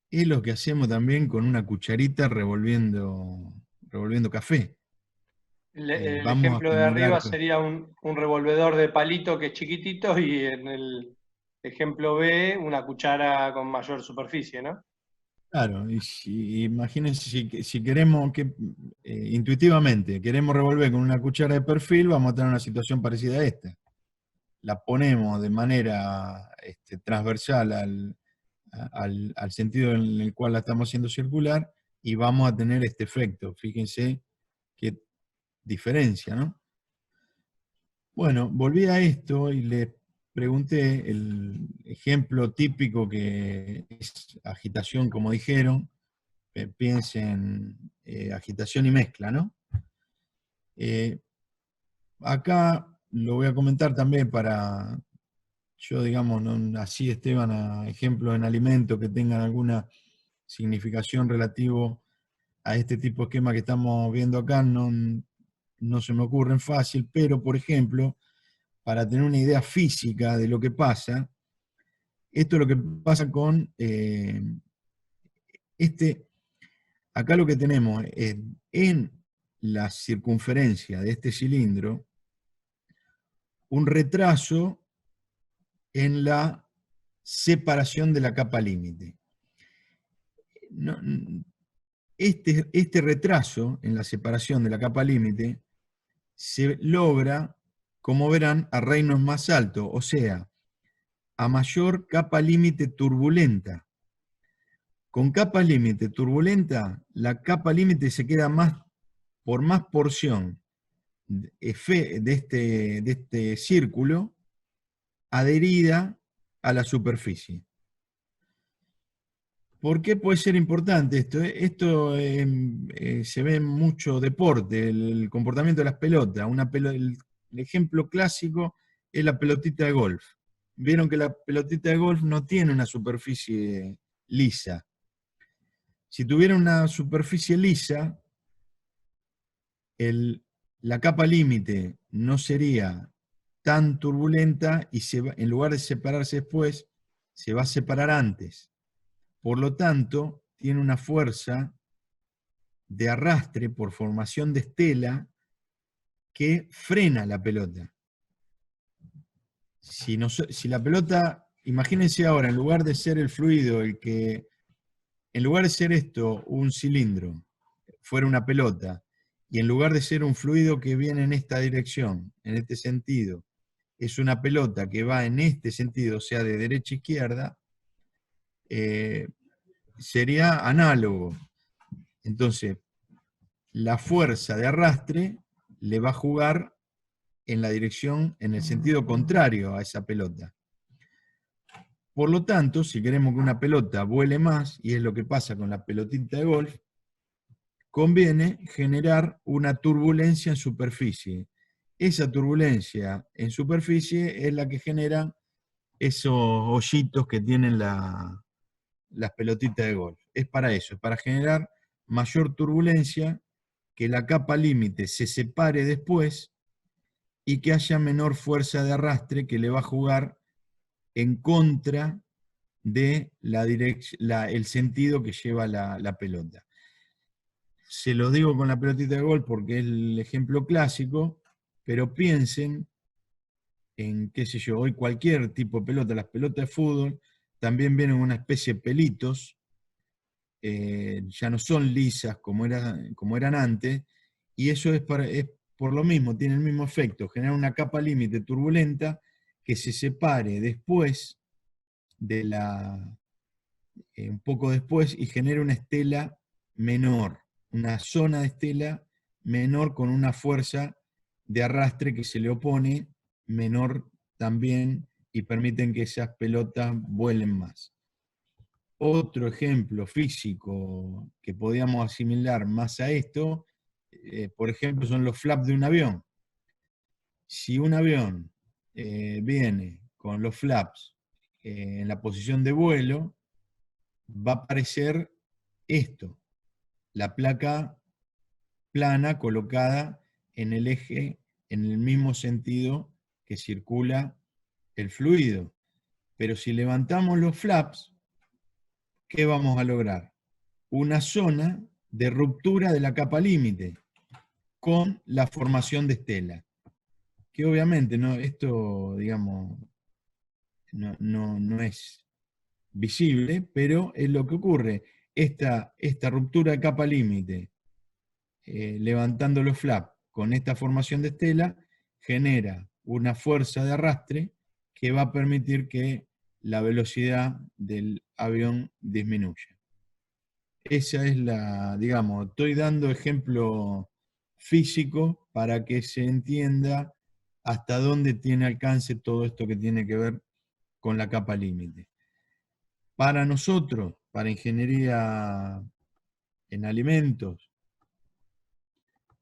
es lo que hacemos también con una cucharita revolviendo café. El Vamos a ejemplo de generar, arriba sería un revolvedor de palito que es chiquitito y en el ejemplo B una cuchara con mayor superficie, ¿no? claro, y imagínense si queremos que intuitivamente queremos revolver con una cuchara de perfil, vamos a tener una situación parecida a esta. La ponemos de manera transversal al sentido en el cual la estamos haciendo circular y vamos a tener este efecto. Fíjense qué diferencia, ¿no? Bueno, volví a esto y le pregunté el ejemplo típico que es agitación, como dijeron, piensen agitación y mezcla, ¿no? Eh, Acá lo voy a comentar también para, yo digamos, no, así Esteban, a ejemplos en alimentos que tengan alguna significación relativo a este tipo de esquema que estamos viendo acá, no se me ocurren fácil, pero por ejemplo, para tener una idea física de lo que pasa, esto es lo que pasa con acá lo que tenemos es en la circunferencia de este cilindro un retraso en la separación de la capa límite. No, este retraso en la separación de la capa límite se logra, como verán, a reinos más altos, o sea, a mayor capa límite turbulenta. Con capa límite turbulenta, la capa límite se queda por más porción de este círculo adherida a la superficie. ¿Por qué puede ser importante esto? Esto se ve en mucho deporte, el comportamiento de las pelotas. El ejemplo clásico es la pelotita de golf. Vieron que la pelotita de golf no tiene una superficie lisa. Si tuviera una superficie lisa, la capa límite no sería tan turbulenta y en lugar de separarse después, se va a separar antes. Por lo tanto, tiene una fuerza de arrastre por formación de estela que frena la pelota. Si la pelota, imagínense ahora, en lugar de ser el fluido en lugar de ser esto un cilindro, fuera una pelota, y en lugar de ser un fluido que viene en esta dirección, en este sentido, es una pelota que va en este sentido, o sea, de derecha a izquierda, sería análogo. Entonces, la fuerza de arrastre le va a jugar en la dirección, en el sentido contrario a esa pelota. Por lo tanto, si queremos que una pelota vuele más, y es lo que pasa con la pelotita de golf, conviene generar una turbulencia en superficie. Esa turbulencia en superficie es la que genera esos hoyitos que tienen las pelotitas de golf. Es para eso, es para generar mayor turbulencia, que la capa límite se separe después y que haya menor fuerza de arrastre que le va a jugar en contra de el sentido que lleva la pelota. Se lo digo con la pelotita de golf porque es el ejemplo clásico, pero piensen en, qué sé yo, hoy cualquier tipo de pelota, las pelotas de fútbol también vienen una especie de pelitos, ya no son lisas como eran antes, y eso es por lo mismo, tiene el mismo efecto, genera una capa límite turbulenta que se separe después un poco después, y genera una estela menor, una zona de estela menor con una fuerza de arrastre que se le opone menor también y permiten que esas pelotas vuelen más. Otro ejemplo físico que podíamos asimilar más a esto, por ejemplo, son los flaps de un avión. Si un avión viene con los flaps en la posición de vuelo, va a aparecer esto, la placa plana colocada en el eje, en el mismo sentido que circula el fluido. Pero si levantamos los flaps, ¿qué vamos a lograr? Una zona de ruptura de la capa límite con la formación de estela. Que obviamente no, esto, digamos, no es visible, pero es lo que ocurre. Esta ruptura de capa límite, levantando los flaps con esta formación de estela, genera una fuerza de arrastre que va a permitir que la velocidad del avión disminuya. Esa es la, digamos, estoy dando ejemplo físico para que se entienda hasta dónde tiene alcance todo esto que tiene que ver con la capa límite. Para nosotros, para ingeniería en alimentos,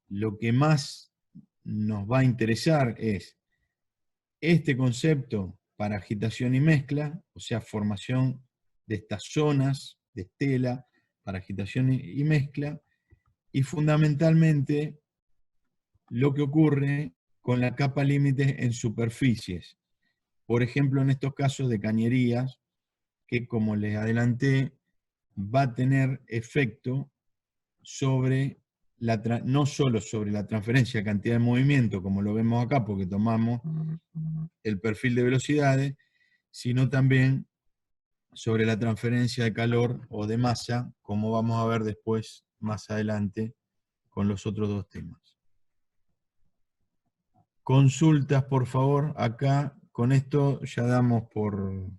lo que más nos va a interesar es este concepto para agitación y mezcla, o sea, formación de estas zonas de estela para agitación y mezcla, y fundamentalmente lo que ocurre con la capa límite en superficies. Por ejemplo, en estos casos de cañerías, que como les adelanté, va a tener efecto sobre no solo sobre la transferencia de cantidad de movimiento, como lo vemos acá, porque tomamos el perfil de velocidades, sino también sobre la transferencia de calor o de masa, como vamos a ver después, más adelante, con los otros dos temas. Consultas, por favor, acá. Con esto ya damos por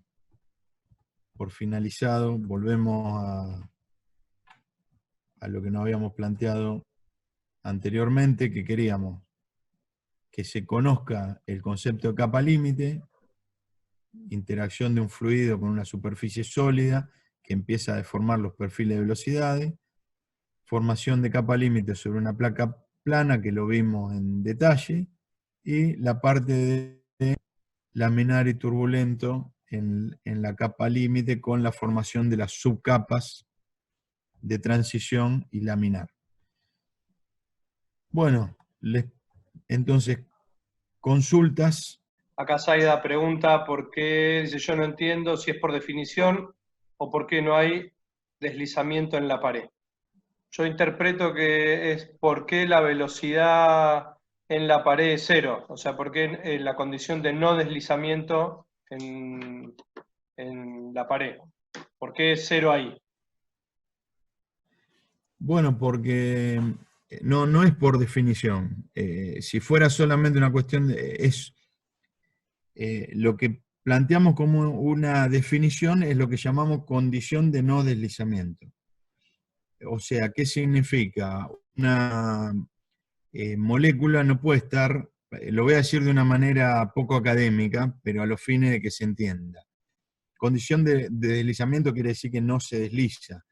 finalizado. Volvemos a lo que nos habíamos planteado anteriormente, que queríamos que se conozca el concepto de capa límite, interacción de un fluido con una superficie sólida que empieza a deformar los perfiles de velocidades, formación de capa límite sobre una placa plana, que lo vimos en detalle, y la parte de laminar y turbulento en la capa límite con la formación de las subcapas de transición y laminar. Bueno, entonces, consultas. Acá Zaida pregunta por qué, dice, yo no entiendo si es por definición o por qué no hay deslizamiento en la pared. Yo interpreto que es por qué la velocidad en la pared es cero, o sea, por qué la condición de no deslizamiento en la pared. ¿Por qué es cero ahí? Bueno, porque no es por definición. Si fuera solamente una cuestión lo que planteamos como una definición es lo que llamamos condición de no deslizamiento. O sea, ¿qué significa? Una molécula no puede estar, lo voy a decir de una manera poco académica, pero a los fines de que se entienda. Condición de deslizamiento quiere decir que no se desliza.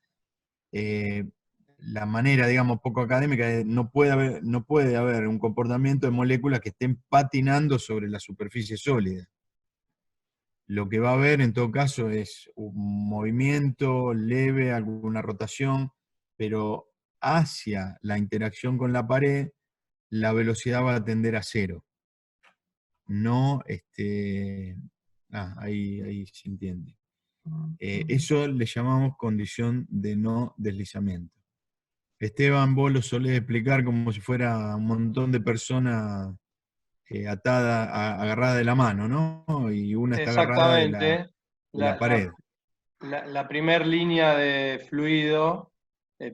La manera, digamos, poco académica es no puede haber un comportamiento de moléculas que estén patinando sobre la superficie sólida. Lo que va a haber en todo caso es un movimiento leve, alguna rotación, pero hacia la interacción con la pared, la velocidad va a tender a cero. No, ahí se entiende. Eso le llamamos condición de no deslizamiento. Esteban, vos lo solés explicar como si fuera un montón de personas agarrada de la mano, ¿no? Y una está agarrada de Exactamente. la pared. La primer línea de fluido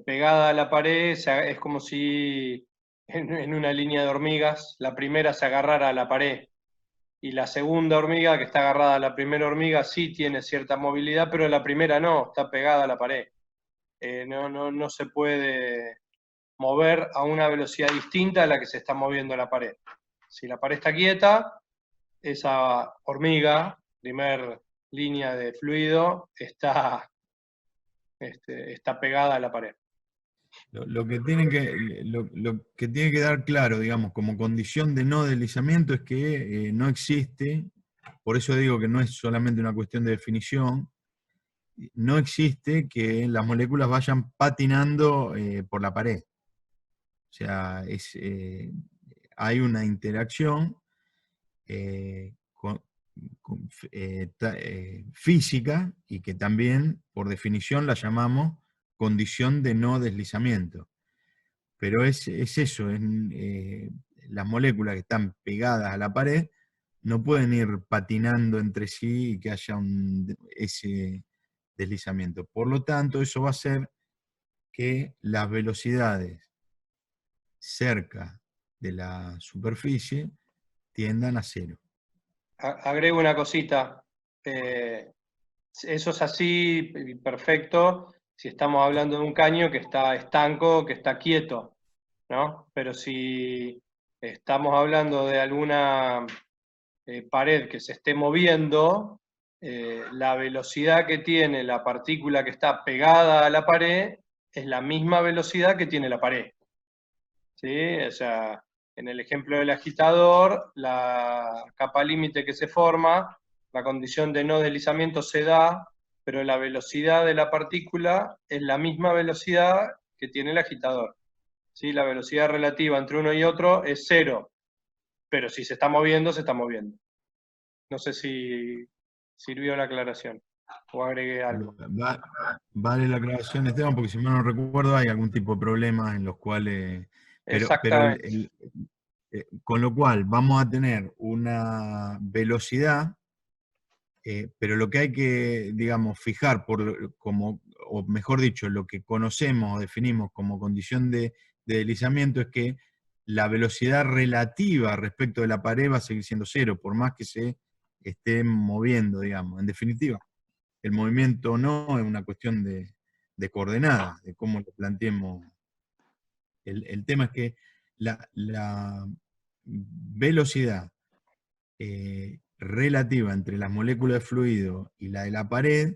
pegada a la pared es como si en una línea de hormigas la primera se agarrara a la pared y la segunda hormiga que está agarrada a la primera hormiga sí tiene cierta movilidad, pero la primera no, está pegada a la pared. No se puede mover a una velocidad distinta a la que se está moviendo la pared. Si la pared está quieta, esa hormiga, primer línea de fluido, está pegada a la pared. Lo que tiene que dar claro, digamos, como condición de no deslizamiento es que no existe, por eso digo que no es solamente una cuestión de definición, no existe que las moléculas vayan patinando por la pared. O sea, hay una interacción física y que también, por definición, la llamamos condición de no deslizamiento. Pero es eso, las moléculas que están pegadas a la pared no pueden ir patinando entre sí y que haya ese deslizamiento. Por lo tanto, eso va a hacer que las velocidades cerca de la superficie tiendan a cero. Agrego una cosita. Eso es así, perfecto, si estamos hablando de un caño que está estanco, que está quieto, ¿no? Pero si estamos hablando de alguna pared que se esté moviendo, la velocidad que tiene la partícula que está pegada a la pared es la misma velocidad que tiene la pared. ¿Sí? O sea, en el ejemplo del agitador, la capa límite que se forma, la condición de no deslizamiento se da, pero la velocidad de la partícula es la misma velocidad que tiene el agitador. ¿Sí? La velocidad relativa entre uno y otro es cero, pero si se está moviendo, se está moviendo. No sé si sirvió la aclaración o agregué algo. Vale la aclaración, Esteban, porque si mal no recuerdo hay algún tipo de problemas en los cuales... Pero Exactamente. con lo cual vamos a tener una velocidad, pero lo que hay que, digamos, fijar, o mejor dicho, lo que conocemos o definimos como condición de deslizamiento es que la velocidad relativa respecto de la pared va a seguir siendo cero, por más que se esté moviendo, digamos. En definitiva, el movimiento no es una cuestión de coordenadas, de cómo lo planteemos. El tema es que la velocidad relativa entre las moléculas de fluido y la de la pared,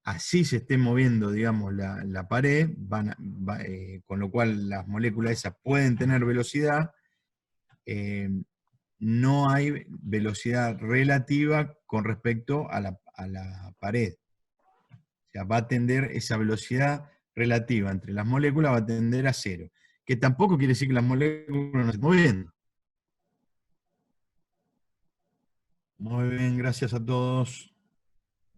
así se esté moviendo, digamos, la pared, con lo cual las moléculas esas pueden tener velocidad, no hay velocidad relativa con respecto a la pared. O sea, va a tender esa velocidad relativa entre las moléculas, va a tender a cero. Que tampoco quiere decir que las moléculas no se estén moviendo. Muy bien, gracias a todos.